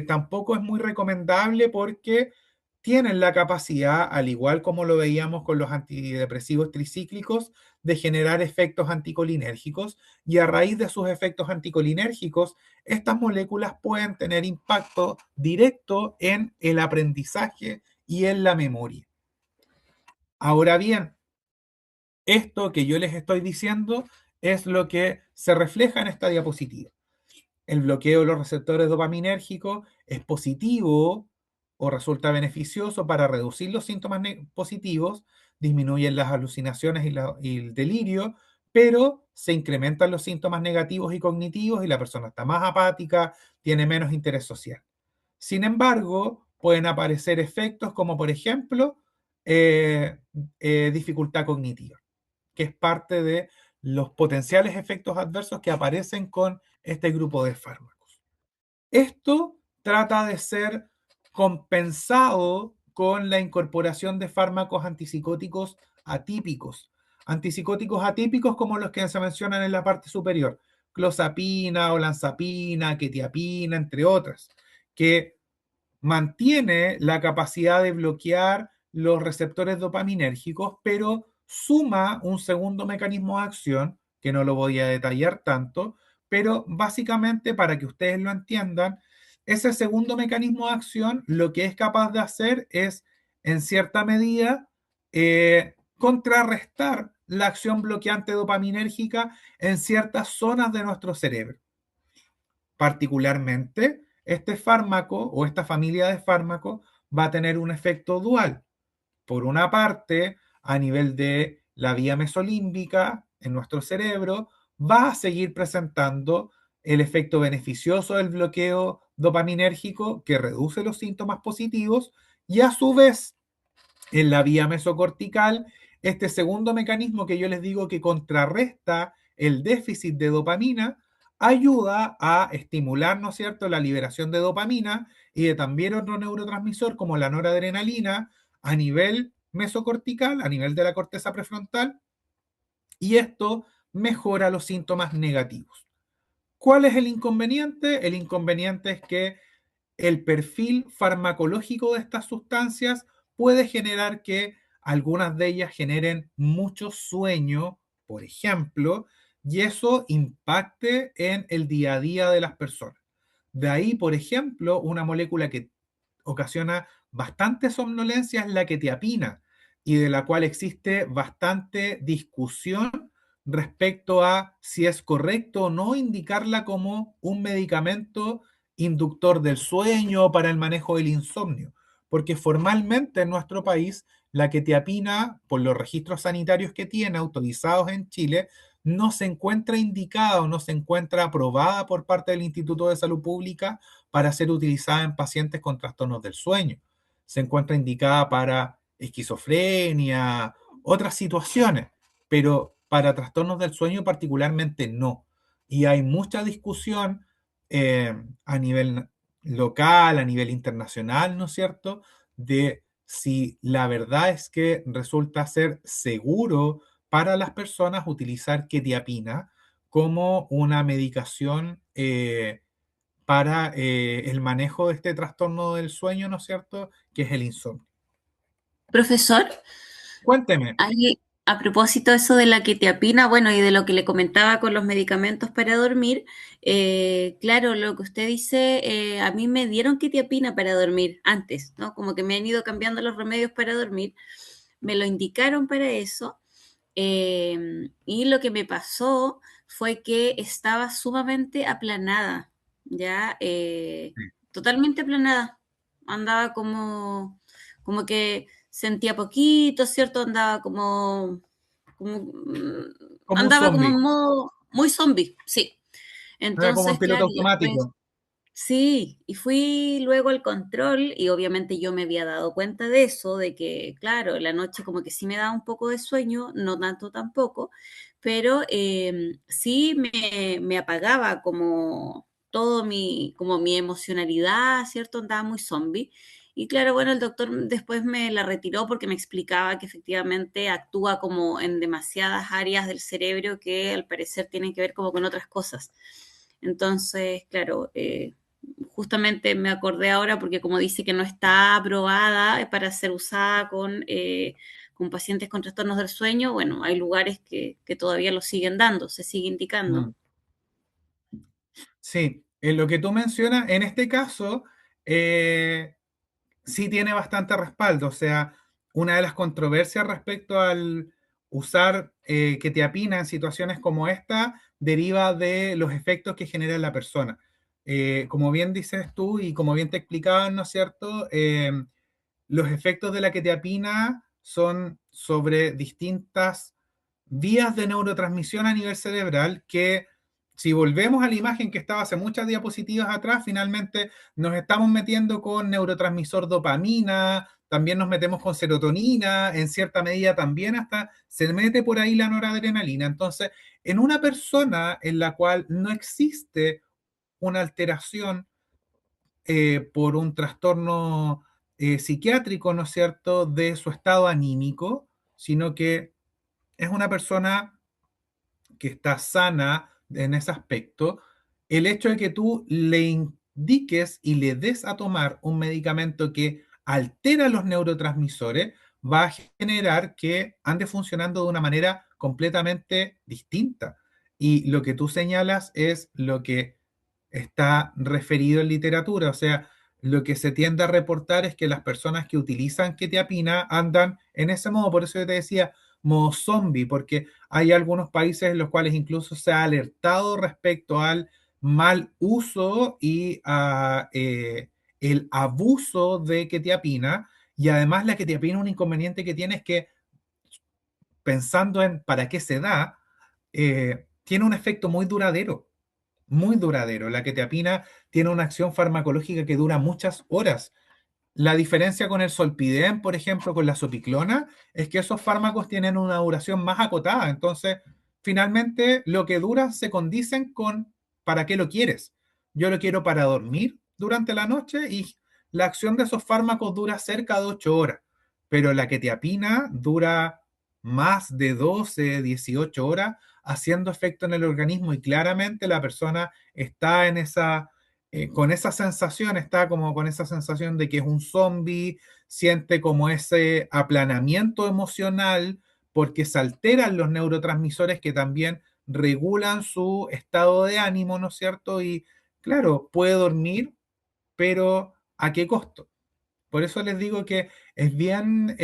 tampoco es muy recomendable porque tienen la capacidad, al igual como lo veíamos con los antidepresivos tricíclicos, de generar efectos anticolinérgicos y a raíz de sus efectos anticolinérgicos, estas moléculas pueden tener impacto directo en el aprendizaje y en la memoria. Ahora bien, esto que yo les estoy diciendo es lo que se refleja en esta diapositiva. El bloqueo de los receptores dopaminérgicos es positivo o resulta beneficioso para reducir los síntomas positivos, disminuyen las alucinaciones y el delirio, pero se incrementan los síntomas negativos y cognitivos y la persona está más apática, tiene menos interés social. Sin embargo, pueden aparecer efectos como, por ejemplo, dificultad cognitiva, que es parte de los potenciales efectos adversos que aparecen con este grupo de fármacos. Esto trata de ser compensado con la incorporación de fármacos antipsicóticos atípicos. Antipsicóticos atípicos como los que se mencionan en la parte superior, clozapina, olanzapina, quetiapina, entre otras, que mantiene la capacidad de bloquear los receptores dopaminérgicos, pero suma un segundo mecanismo de acción, que no lo voy a detallar tanto, pero básicamente para que ustedes lo entiendan, ese segundo mecanismo de acción lo que es capaz de hacer es, en cierta medida, contrarrestar la acción bloqueante dopaminérgica en ciertas zonas de nuestro cerebro. Particularmente, este fármaco o esta familia de fármacos va a tener un efecto dual. Por una parte, a nivel de la vía mesolímbica en nuestro cerebro, va a seguir presentando el efecto beneficioso del bloqueo dopaminérgico que reduce los síntomas positivos y a su vez en la vía mesocortical, este segundo mecanismo que yo les digo que contrarresta el déficit de dopamina, ayuda a estimular, ¿no es cierto?, la liberación de dopamina y de también otro neurotransmisor como la noradrenalina a nivel mesocortical, a nivel de la corteza prefrontal, y esto mejora los síntomas negativos. ¿Cuál es el inconveniente? El inconveniente es que el perfil farmacológico de estas sustancias puede generar que algunas de ellas generen mucho sueño, por ejemplo, y eso impacte en el día a día de las personas. De ahí, por ejemplo, una molécula que ocasiona bastante somnolencia es la quetiapina y de la cual existe bastante discusión respecto a si es correcto o no indicarla como un medicamento inductor del sueño para el manejo del insomnio, porque formalmente en nuestro país la quetiapina, por los registros sanitarios que tiene autorizados en Chile, no se encuentra indicada o no se encuentra aprobada por parte del Instituto de Salud Pública para ser utilizada en pacientes con trastornos del sueño. Se encuentra indicada para esquizofrenia, otras situaciones, pero para trastornos del sueño particularmente no. Y hay mucha discusión a nivel local, a nivel internacional, ¿no es cierto?, de si la verdad es que resulta ser seguro para las personas utilizar quetiapina como una medicación para el manejo de este trastorno del sueño, ¿no es cierto?, que es el insomnio. Profesor, Cuénteme. ahí, a propósito de eso de la quetiapina, bueno, y de lo que le comentaba con los medicamentos para dormir, claro, lo que usted dice, a mí me dieron quetiapina para dormir antes, ¿no? Como que me han ido cambiando los remedios para dormir, me lo indicaron para eso, y lo que me pasó fue que estaba sumamente aplanada, ¿ya? Totalmente aplanada. Andaba como que sentía poquito, ¿cierto? Andaba Como un andaba como zombie, en modo muy zombie, sí. como en Entonces, piloto claro, y después automático. sí, y fui luego al control y obviamente yo me había dado cuenta de eso, de que, claro, en la noche como que sí me daba un poco de sueño, no tanto tampoco, pero sí me apagaba como como mi emocionalidad, ¿cierto? Andaba muy zombie. Y claro, bueno, el doctor después me la retiró porque me explicaba que efectivamente actúa como en demasiadas áreas del cerebro que al parecer tienen que ver como con otras cosas. Entonces, claro, justamente me acordé ahora porque como dice que no está aprobada para ser usada con pacientes con trastornos del sueño, bueno, hay lugares que todavía lo siguen dando, se sigue indicando. Mm. Sí, en lo que tú mencionas, en este caso, eh, sí tiene bastante respaldo. O sea, una de las controversias respecto al usar quetiapina en situaciones como esta deriva de los efectos que genera en la persona. Como bien dices tú y como bien te explicaban, ¿no es cierto? Los efectos de la quetiapina son sobre distintas vías de neurotransmisión a nivel cerebral que, si volvemos a la imagen que estaba hace muchas diapositivas atrás, finalmente nos estamos metiendo con neurotransmisor dopamina, también nos metemos con serotonina, en cierta medida también hasta se mete por ahí la noradrenalina. Entonces, en una persona en la cual no existe una alteración por un trastorno psiquiátrico, ¿no es cierto?, de su estado anímico, sino que es una persona que está sana en ese aspecto, el hecho de que tú le indiques y le des a tomar un medicamento que altera los neurotransmisores va a generar que ande funcionando de una manera completamente distinta. Y lo que tú señalas es lo que está referido en literatura, o sea, lo que se tiende a reportar es que las personas que utilizan quetiapina andan en ese modo, por eso yo te decía modo zombie, porque hay algunos países en los cuales incluso se ha alertado respecto al mal uso y el abuso de quetiapina, y además la quetiapina un inconveniente que tiene es que, pensando en para qué se da, tiene un efecto muy duradero, muy duradero. La quetiapina tiene una acción farmacológica que dura muchas horas. La diferencia con el Solpidem, por ejemplo, con la Sopiclona, es que esos fármacos tienen una duración más acotada. Entonces, finalmente, lo que dura se condicen con para qué lo quieres. Yo lo quiero para dormir durante la noche y la acción de esos fármacos dura cerca de 8 horas, pero la quetiapina dura más de 12, 18 horas haciendo efecto en el organismo y claramente la persona está en esa con esa sensación, está como con esa sensación de que es un zombie, siente como ese aplanamiento emocional porque se alteran los neurotransmisores que también regulan su estado de ánimo, ¿no es cierto? Y claro, puede dormir, pero ¿a qué costo? Por eso les digo que es bien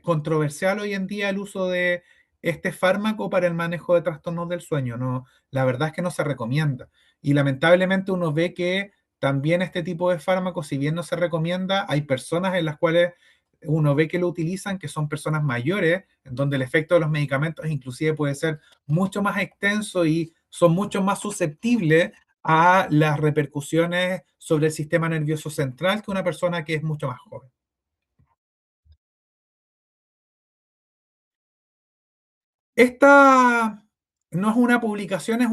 controversial hoy en día el uso de este fármaco para el manejo de trastornos del sueño. No, la verdad es que no se recomienda. Y lamentablemente uno ve que también este tipo de fármacos, si bien no se recomienda, hay personas en las cuales uno ve que lo utilizan, que son personas mayores, en donde el efecto de los medicamentos inclusive puede ser mucho más extenso y son mucho más susceptibles a las repercusiones sobre el sistema nervioso central que una persona que es mucho más joven. Esta no es una publicación, es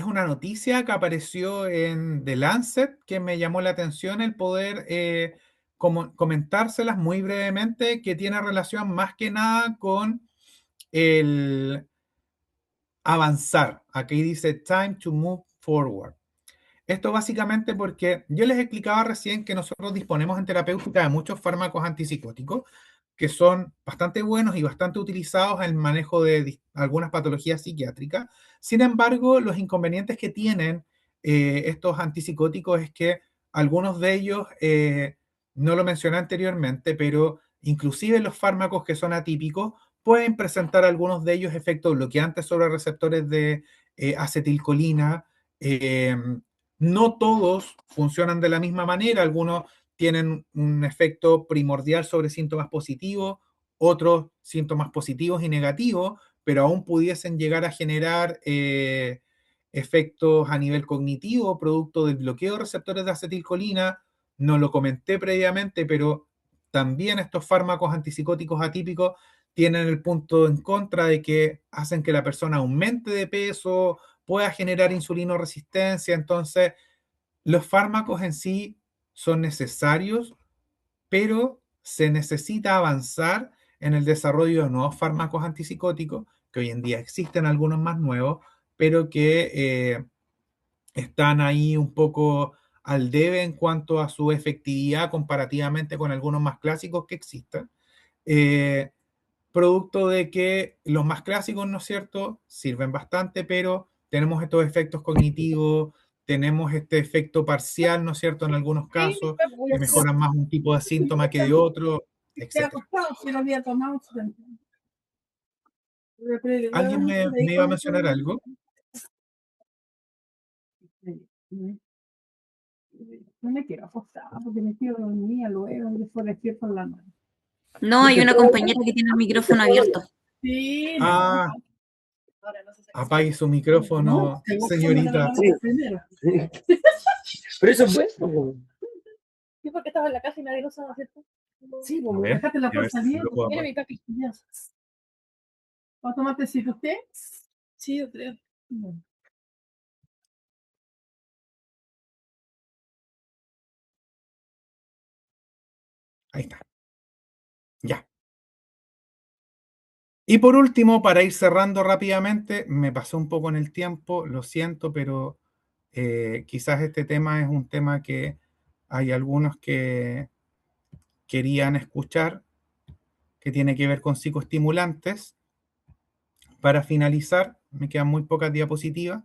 una noticia que apareció en The Lancet que me llamó la atención el poder comentárselas muy brevemente, que tiene relación más que nada con el avanzar. Aquí dice Time to Move Forward. Esto básicamente porque yo les explicaba recién que nosotros disponemos en terapéutica de muchos fármacos antipsicóticos que son bastante buenos y bastante utilizados en el manejo de algunas patologías psiquiátricas. Sin embargo, los inconvenientes que tienen estos antipsicóticos es que algunos de ellos, no lo mencioné anteriormente, pero inclusive los fármacos que son atípicos pueden presentar algunos de ellos efectos bloqueantes sobre receptores de acetilcolina. eh, no todos funcionan de la misma manera, algunos tienen un efecto primordial sobre síntomas positivos, otros síntomas positivos y negativos, pero aún pudiesen llegar a generar efectos a nivel cognitivo, producto del bloqueo de receptores de acetilcolina. No lo comenté previamente, pero también estos fármacos antipsicóticos atípicos tienen el punto en contra de que hacen que la persona aumente de peso, pueda generar insulinoresistencia. Entonces, los fármacos en sí son necesarios, pero se necesita avanzar en el desarrollo de nuevos fármacos antipsicóticos, que hoy en día existen algunos más nuevos, pero que están ahí un poco al debe en cuanto a su efectividad comparativamente con algunos más clásicos que existen. Eh, Producto de que los más clásicos, ¿no es cierto?, sirven bastante, pero tenemos estos efectos cognitivos, tenemos este efecto parcial, ¿no es cierto?, en algunos casos, que mejoran más un tipo de síntoma que de otro, etc. ¿Alguien me iba a mencionar algo? No me quiero acostar porque me quiero dormir luego y después despierto en la noche. No, hay una compañera que tiene el micrófono abierto. Sí, Ah, apague su micrófono, señorita. Pero eso es bueno. Sí, porque estaba en la casa y nadie lo sabe, ¿cierto? Sí, A pues ver, dejaste la a ver puerta si lo abierta. puedo Mira apagar. mi papi. ¿Va a tomar tecito usted? Sí, yo creo. Bueno. Ahí está. Ya. Y por último, para ir cerrando rápidamente, me pasé un poco en el tiempo, lo siento, pero quizás este tema es un tema que hay algunos que querían escuchar, que tiene que ver con psicoestimulantes. Para finalizar, me quedan muy pocas diapositivas.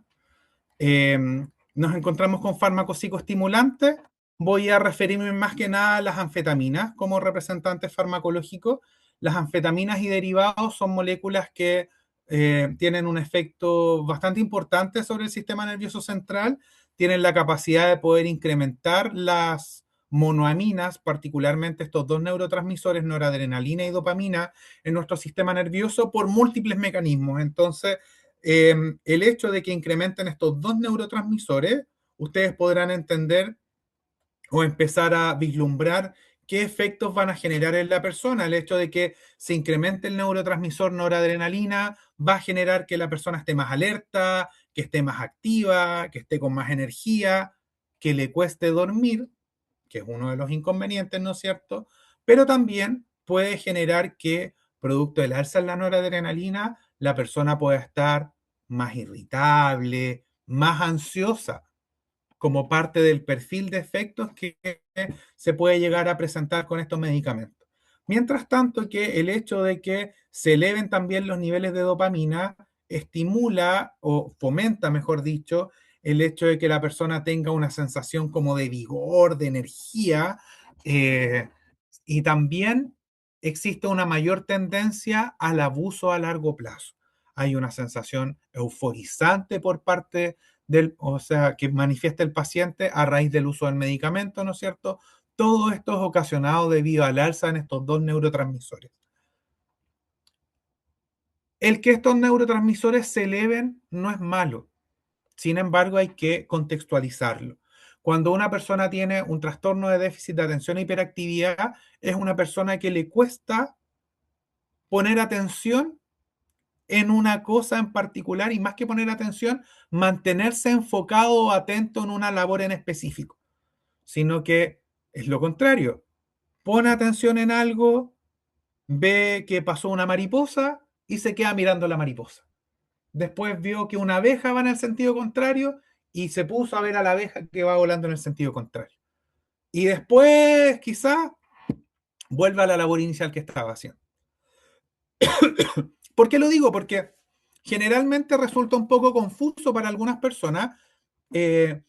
Nos encontramos con fármacos psicoestimulantes. Voy a referirme más que nada a las anfetaminas como representantes farmacológicos. Las anfetaminas y derivados son moléculas que tienen un efecto bastante importante sobre el sistema nervioso central, tienen la capacidad de poder incrementar las monoaminas, particularmente estos dos neurotransmisores, noradrenalina y dopamina, en nuestro sistema nervioso por múltiples mecanismos. Entonces, el hecho de que incrementen estos dos neurotransmisores, ustedes podrán entender o empezar a vislumbrar qué efectos van a generar en la persona. El hecho de que se incremente el neurotransmisor noradrenalina va a generar que la persona esté más alerta, que esté más activa, que esté con más energía, que le cueste dormir, que es uno de los inconvenientes, ¿no es cierto? Pero también puede generar que, producto del alza en la noradrenalina, la persona pueda estar más irritable, más ansiosa, como parte del perfil de efectos que se puede llegar a presentar con estos medicamentos. Mientras tanto, que el hecho de que se eleven también los niveles de dopamina estimula o fomenta, mejor dicho, el hecho de que la persona tenga una sensación como de vigor, de energía, y también existe una mayor tendencia al abuso a largo plazo. Hay una sensación euforizante por parte o sea, que manifiesta el paciente a raíz del uso del medicamento, ¿no es cierto? Todo esto es ocasionado debido al alza en estos dos neurotransmisores. El que estos neurotransmisores se eleven no es malo, sin embargo hay que contextualizarlo. Cuando una persona tiene un trastorno de déficit de atención e hiperactividad, es una persona que le cuesta poner atención en una cosa en particular y más que poner atención, mantenerse enfocado o atento en una labor en específico, sino que es lo contrario. Pone atención en algo, ve que pasó una mariposa y se queda mirando la mariposa. Después vio que una abeja va en el sentido contrario y se puso a ver a la abeja que va volando en el sentido contrario. Y después quizá vuelve a la labor inicial que estaba haciendo. ¿Por qué lo digo? Porque generalmente resulta un poco confuso para algunas personas el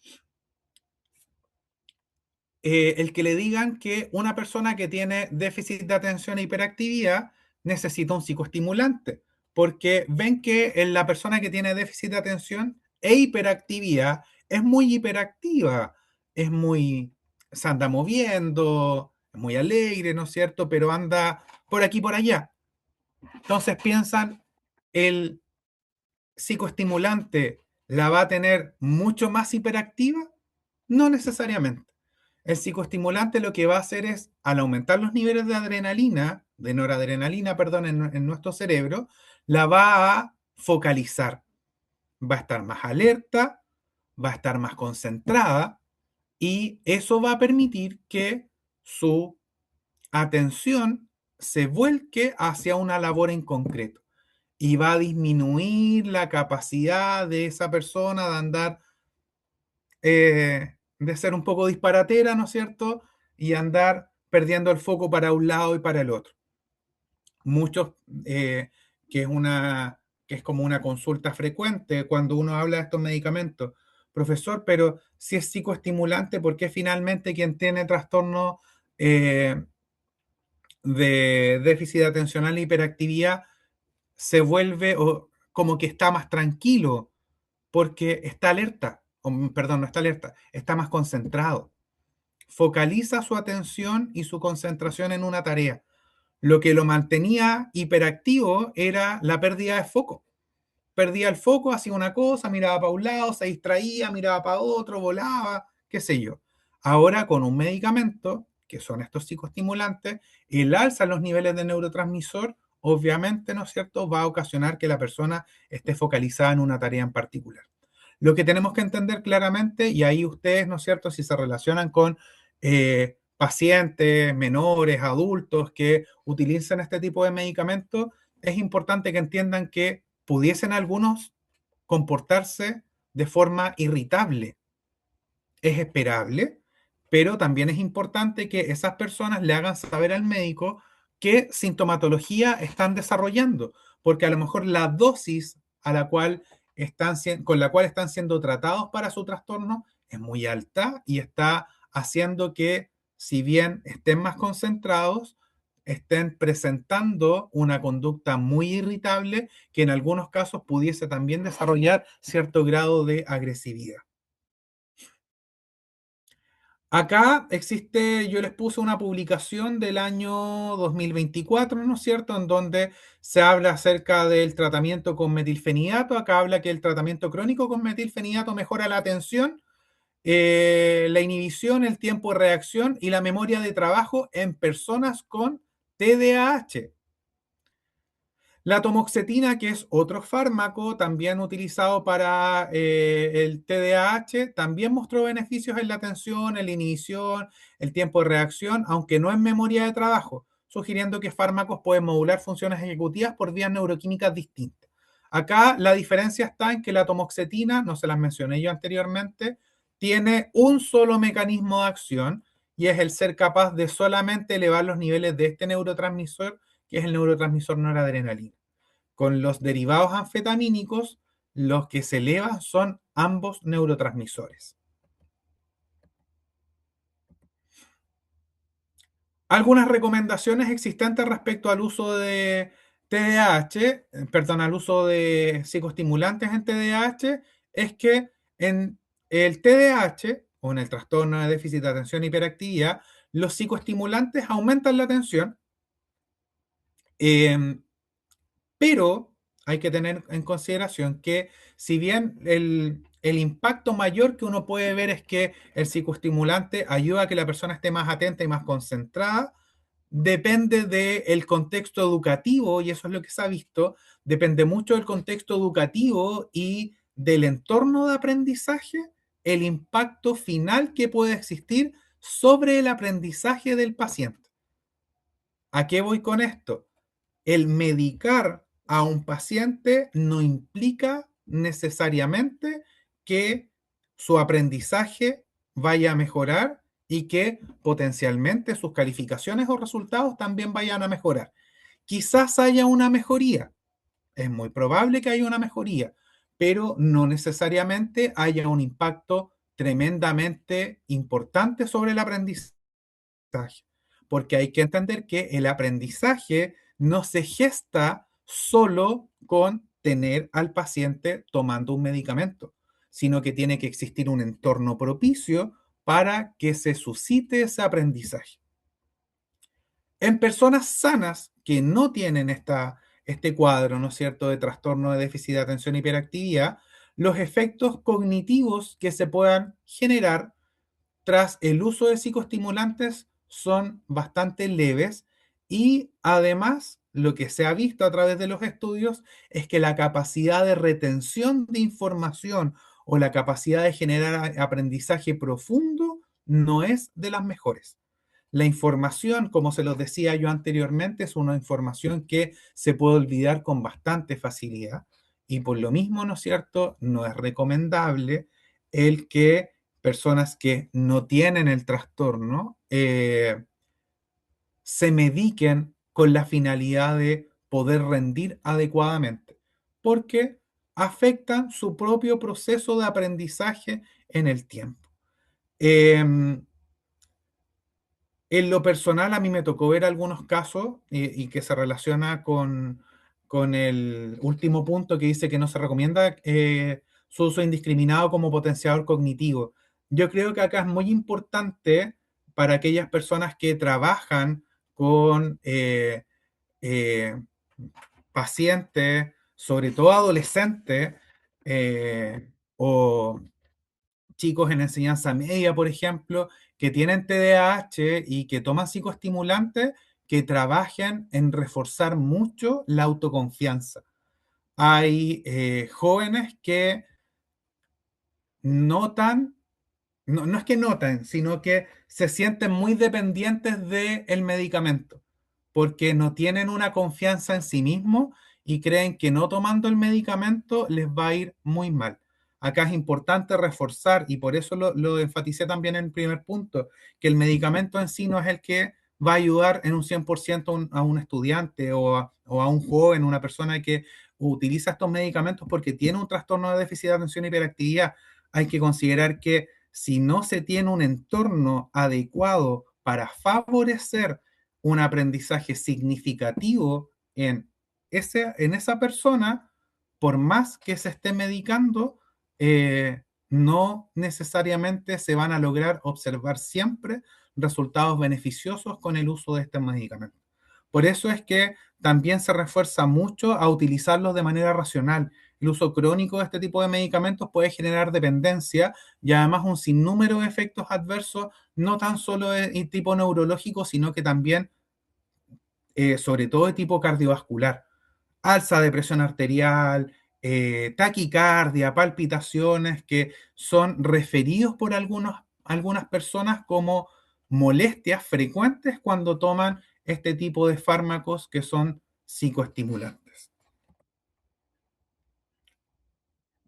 que le digan que una persona que tiene déficit de atención e hiperactividad necesita un psicoestimulante, porque ven que en la persona que tiene déficit de atención e hiperactividad es muy hiperactiva, se anda moviendo, es muy alegre, ¿no es cierto? Pero anda por aquí, por allá. Entonces piensan, el psicoestimulante la va a tener mucho más hiperactiva. No necesariamente. El psicoestimulante lo que va a hacer es, al aumentar los niveles de adrenalina, de noradrenalina, perdón, en nuestro cerebro, la va a focalizar. Va a estar más alerta, va a estar más concentrada y eso va a permitir que su atención se vuelque hacia una labor en concreto y va a disminuir la capacidad de esa persona de andar, de ser un poco disparatera, ¿no es cierto? Y andar perdiendo el foco para un lado y para el otro. Muchos, que es como una consulta frecuente cuando uno habla de estos medicamentos. profesor, pero si es psicoestimulante, ¿por qué finalmente quien tiene trastorno de déficit atencional e hiperactividad se vuelve como que está más tranquilo? Porque está alerta, perdón, no está alerta, está más concentrado. Focaliza su atención y su concentración en una tarea. Lo que lo mantenía hiperactivo era la pérdida de foco. Perdía el foco, hacía una cosa, miraba para un lado, se distraía, miraba para otro, volaba, qué sé yo. Ahora con un medicamento, que son estos psicoestimulantes, el alza en los niveles de neurotransmisor, obviamente, ¿no es cierto?, va a ocasionar que la persona esté focalizada en una tarea en particular. Lo que tenemos que entender claramente, y ahí ustedes, ¿no es cierto?, si se relacionan con pacientes, menores, adultos que utilizan este tipo de medicamentos, es importante que entiendan que pudiesen algunos comportarse de forma irritable. Es esperable, pero también es importante que esas personas le hagan saber al médico qué sintomatología están desarrollando, porque a lo mejor la dosis a la cual con la cual están siendo tratados para su trastorno es muy alta y está haciendo que, si bien estén más concentrados, estén presentando una conducta muy irritable que en algunos casos pudiese también desarrollar cierto grado de agresividad. Acá existe, yo les puse una publicación del año 2024, ¿no es cierto?, en donde se habla acerca del tratamiento con metilfenidato. Acá habla que el tratamiento crónico con metilfenidato mejora la atención, la inhibición, el tiempo de reacción y la memoria de trabajo en personas con TDAH. La tomoxetina, que es otro fármaco también utilizado para el TDAH, también mostró beneficios en la atención, en la inhibición, el tiempo de reacción, aunque no en memoria de trabajo, sugiriendo que fármacos pueden modular funciones ejecutivas por vías neuroquímicas distintas. Acá la diferencia está en que la tomoxetina, no se las mencioné yo anteriormente, tiene un solo mecanismo de acción y es el ser capaz de solamente elevar los niveles de este neurotransmisor, que es el neurotransmisor noradrenalina. Con los derivados anfetamínicos, los que se elevan son ambos neurotransmisores. Algunas recomendaciones existentes respecto al uso de TDAH, perdón, al uso de psicoestimulantes en TDAH, es que en el TDAH, o en el trastorno de déficit de atención e hiperactividad, los psicoestimulantes aumentan la atención, pero hay que tener en consideración que si bien el impacto mayor que uno puede ver es que el psicoestimulante ayuda a que la persona esté más atenta y más concentrada, depende del contexto educativo, y eso es lo que se ha visto, depende mucho del contexto educativo y del entorno de aprendizaje, el impacto final que puede existir sobre el aprendizaje del paciente. ¿A qué voy con esto? El medicar a un paciente no implica necesariamente que su aprendizaje vaya a mejorar y que potencialmente sus calificaciones o resultados también vayan a mejorar. Quizás haya una mejoría, es muy probable que haya una mejoría, pero no necesariamente haya un impacto tremendamente importante sobre el aprendizaje, porque hay que entender que el aprendizaje no se gesta solo con tener al paciente tomando un medicamento, sino que tiene que existir un entorno propicio para que se suscite ese aprendizaje. En personas sanas que no tienen este cuadro, ¿no es cierto?, de trastorno de déficit de atención e hiperactividad, los efectos cognitivos que se puedan generar tras el uso de psicoestimulantes son bastante leves y además lo que se ha visto a través de los estudios es que la capacidad de retención de información o la capacidad de generar aprendizaje profundo no es de las mejores. La información, como se los decía yo anteriormente, es una información que se puede olvidar con bastante facilidad y por lo mismo, ¿no es cierto?, no es recomendable el que personas que no tienen el trastorno se mediquen con la finalidad de poder rendir adecuadamente. Porque afectan su propio proceso de aprendizaje en el tiempo. En lo personal, a mí me tocó ver algunos casos y que se relaciona con el último punto que dice que no se recomienda su uso indiscriminado como potenciador cognitivo. Yo creo que acá es muy importante para aquellas personas que trabajan con eh, pacientes, sobre todo adolescentes o chicos en enseñanza media, por ejemplo, que tienen TDAH y que toman psicoestimulantes, que trabajen en reforzar mucho la autoconfianza. Hay jóvenes que notan, no es que notan, sino que se sienten muy dependientes del medicamento, porque no tienen una confianza en sí mismos y creen que no tomando el medicamento les va a ir muy mal. Acá es importante reforzar, y por eso lo enfaticé también en el primer punto, que el medicamento en sí no es el que va a ayudar en un 100% a un estudiante o a un joven, una persona que utiliza estos medicamentos porque tiene un trastorno de déficit de atención y hiperactividad. Hay que considerar que si no se tiene un entorno adecuado para favorecer un aprendizaje significativo en esa persona, por más que se esté medicando, no necesariamente se van a lograr observar siempre resultados beneficiosos con el uso de este medicamento. Por eso es que también se refuerza mucho a utilizarlos de manera racional. El uso crónico de este tipo de medicamentos puede generar dependencia y además un sinnúmero de efectos adversos, no tan solo de tipo neurológico, sino que también, sobre todo de tipo cardiovascular. Alza de presión arterial, taquicardia, palpitaciones, que son referidos por algunas personas como molestias frecuentes cuando toman este tipo de fármacos que son psicoestimulantes.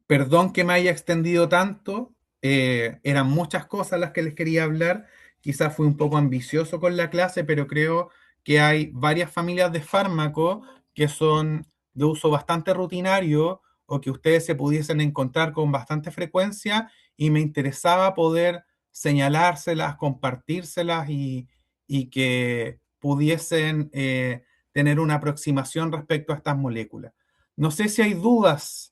Perdón que me haya extendido tanto, eran muchas cosas las que les quería hablar, quizás fui un poco ambicioso con la clase, pero creo que hay varias familias de fármacos que son de uso bastante rutinario o que ustedes se pudiesen encontrar con bastante frecuencia y me interesaba poder señalárselas, compartírselas y que pudiesen tener una aproximación respecto a estas moléculas. No sé si hay dudas.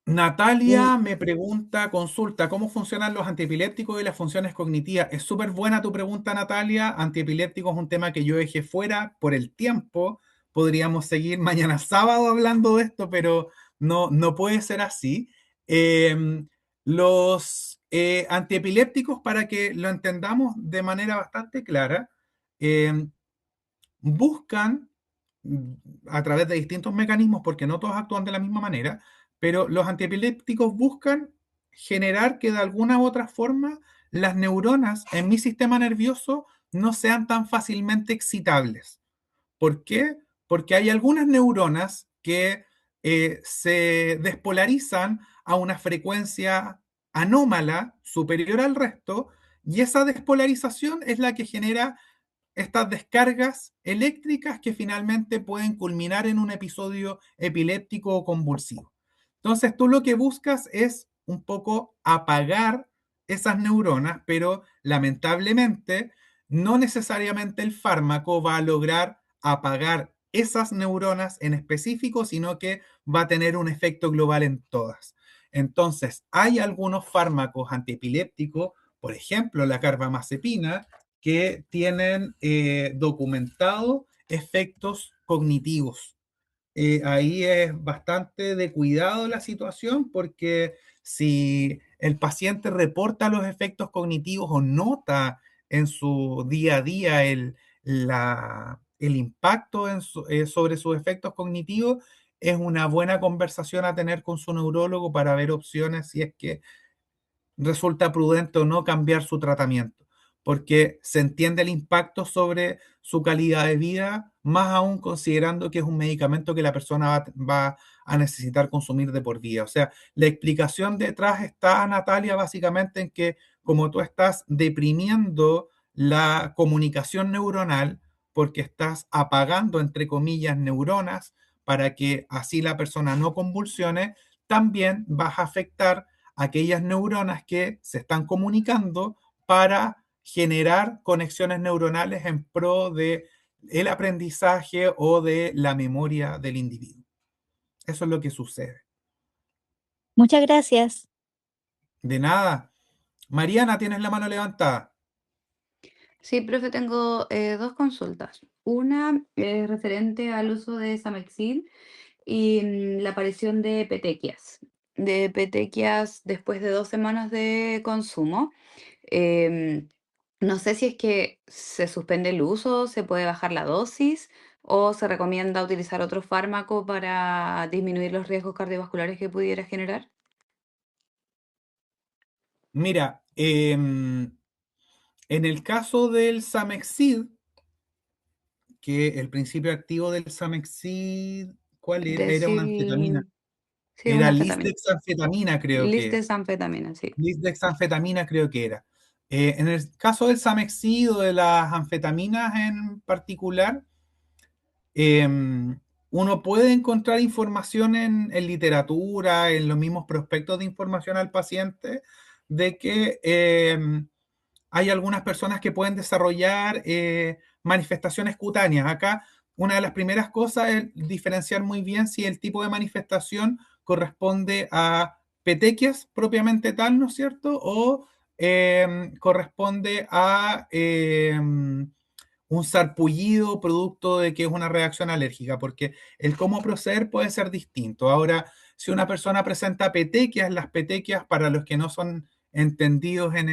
Natalia me pregunta, consulta, ¿cómo funcionan los antiepilépticos y las funciones cognitivas? Es súper buena tu pregunta, Natalia. Antiepilépticos es un tema que yo dejé fuera por el tiempo. Podríamos seguir mañana sábado hablando de esto, pero no puede ser así. Los antiepilépticos, para que lo entendamos de manera bastante clara, buscan a través de distintos mecanismos, porque no todos actúan de la misma manera, pero los antiepilépticos buscan generar que de alguna u otra forma las neuronas en mi sistema nervioso no sean tan fácilmente excitables. ¿Por qué? Porque hay algunas neuronas que se despolarizan a una frecuencia anómala superior al resto, y esa despolarización es la que genera estas descargas eléctricas que finalmente pueden culminar en un episodio epiléptico o convulsivo. Entonces, tú lo que buscas es un poco apagar esas neuronas, pero lamentablemente no necesariamente el fármaco va a lograr apagar esas neuronas en específico, sino que va a tener un efecto global en todas. Entonces, hay algunos fármacos antiepilépticos, por ejemplo, la carbamazepina, que tienen documentado efectos cognitivos. Ahí es bastante de cuidado la situación porque si el paciente reporta los efectos cognitivos o nota en su día a día el impacto sobre sus efectos cognitivos, es una buena conversación a tener con su neurólogo para ver opciones si es que resulta prudente o no cambiar su tratamiento, porque se entiende el impacto sobre su calidad de vida, más aún considerando que es un medicamento que la persona va a necesitar consumir de por vida. O sea, la explicación detrás está, Natalia, básicamente en que como tú estás deprimiendo la comunicación neuronal, porque estás apagando, entre comillas, neuronas para que así la persona no convulsione, también vas a afectar aquellas neuronas que se están comunicando para generar conexiones neuronales en pro de el aprendizaje o de la memoria del individuo. Eso es lo que sucede. Muchas gracias. De nada. Mariana, tienes la mano levantada. Sí, profe, tengo dos consultas. Una es referente al uso de Samexil y la aparición de petequias después de 2 semanas de consumo. Em, no sé si es que se suspende el uso, se puede bajar la dosis o se recomienda utilizar otro fármaco para disminuir los riesgos cardiovasculares que pudiera generar. Mira, en el caso del Samexid, que el principio activo del Samexid, ¿cuál era? Era una anfetamina. Decir, sí, una Era anfetamina. lisdexanfetamina, creo que es. Lisdexanfetamina, sí. Lisdexanfetamina creo que era. En el caso del Samexid o de las anfetaminas en particular, uno puede encontrar información en literatura, en los mismos prospectos de información al paciente, de que hay algunas personas que pueden desarrollar manifestaciones cutáneas. Acá, una de las primeras cosas es diferenciar muy bien si el tipo de manifestación corresponde a petequias propiamente tal, ¿no es cierto? O corresponde a un sarpullido producto de que es una reacción alérgica, porque el cómo proceder puede ser distinto. Ahora, si una persona presenta petequias, las petequias, para los que no son entendidos en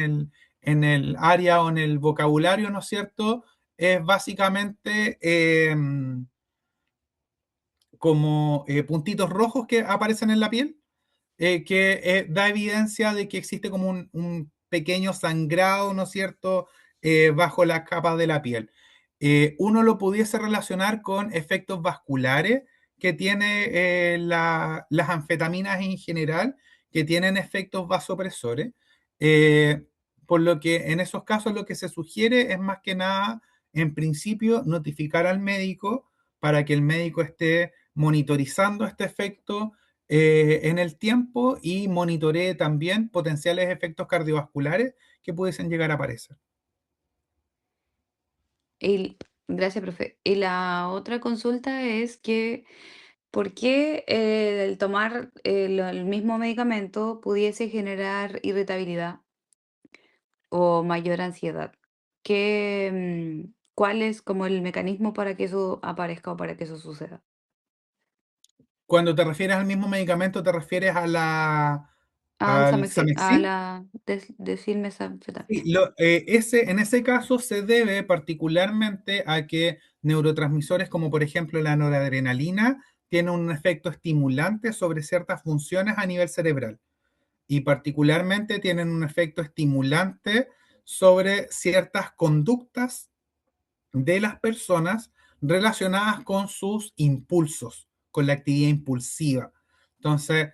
el área o en el vocabulario, ¿no es cierto? Es básicamente como puntitos rojos que aparecen en la piel, que da evidencia de que existe como un pequeño sangrado, ¿no es cierto?, bajo las capas de la piel. Uno lo pudiese relacionar con efectos vasculares que tiene las anfetaminas en general, que tienen efectos vasopresores. eh, por lo que en esos casos lo que se sugiere es más que nada, en principio, notificar al médico para que el médico esté monitorizando este efecto en el tiempo y monitoree también potenciales efectos cardiovasculares que pudiesen llegar a aparecer. Y, gracias, profe. Y la otra consulta es que, ¿por qué el tomar el mismo medicamento pudiese generar irritabilidad o mayor ansiedad? ¿Cuál es como el mecanismo para que eso aparezca o para que eso suceda? Cuando te refieres al mismo medicamento, ¿te refieres Al al Samexi, a Samexin? la Sí, desilmesanfetamina. en ese caso se debe particularmente a que neurotransmisores como por ejemplo la noradrenalina tienen un efecto estimulante sobre ciertas funciones a nivel cerebral y particularmente tienen un efecto estimulante sobre ciertas conductas de las personas relacionadas con sus impulsos, con la actividad impulsiva. Entonces,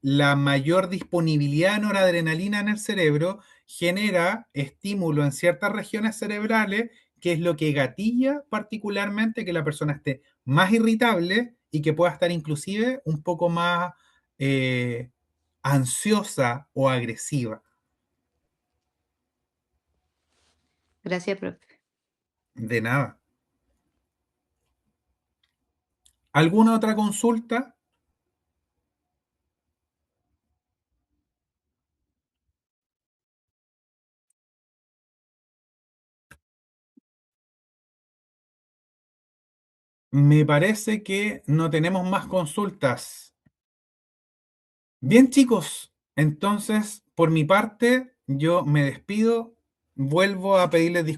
la mayor disponibilidad de noradrenalina en el cerebro genera estímulo en ciertas regiones cerebrales, que es lo que gatilla particularmente que la persona esté más irritable y que pueda estar inclusive un poco más eh, ansiosa o agresiva. Gracias, profe. De nada. ¿Alguna otra consulta? Me parece que no tenemos más consultas. Bien, chicos, entonces, por mi parte, yo me despido. Vuelvo a pedirles disculpas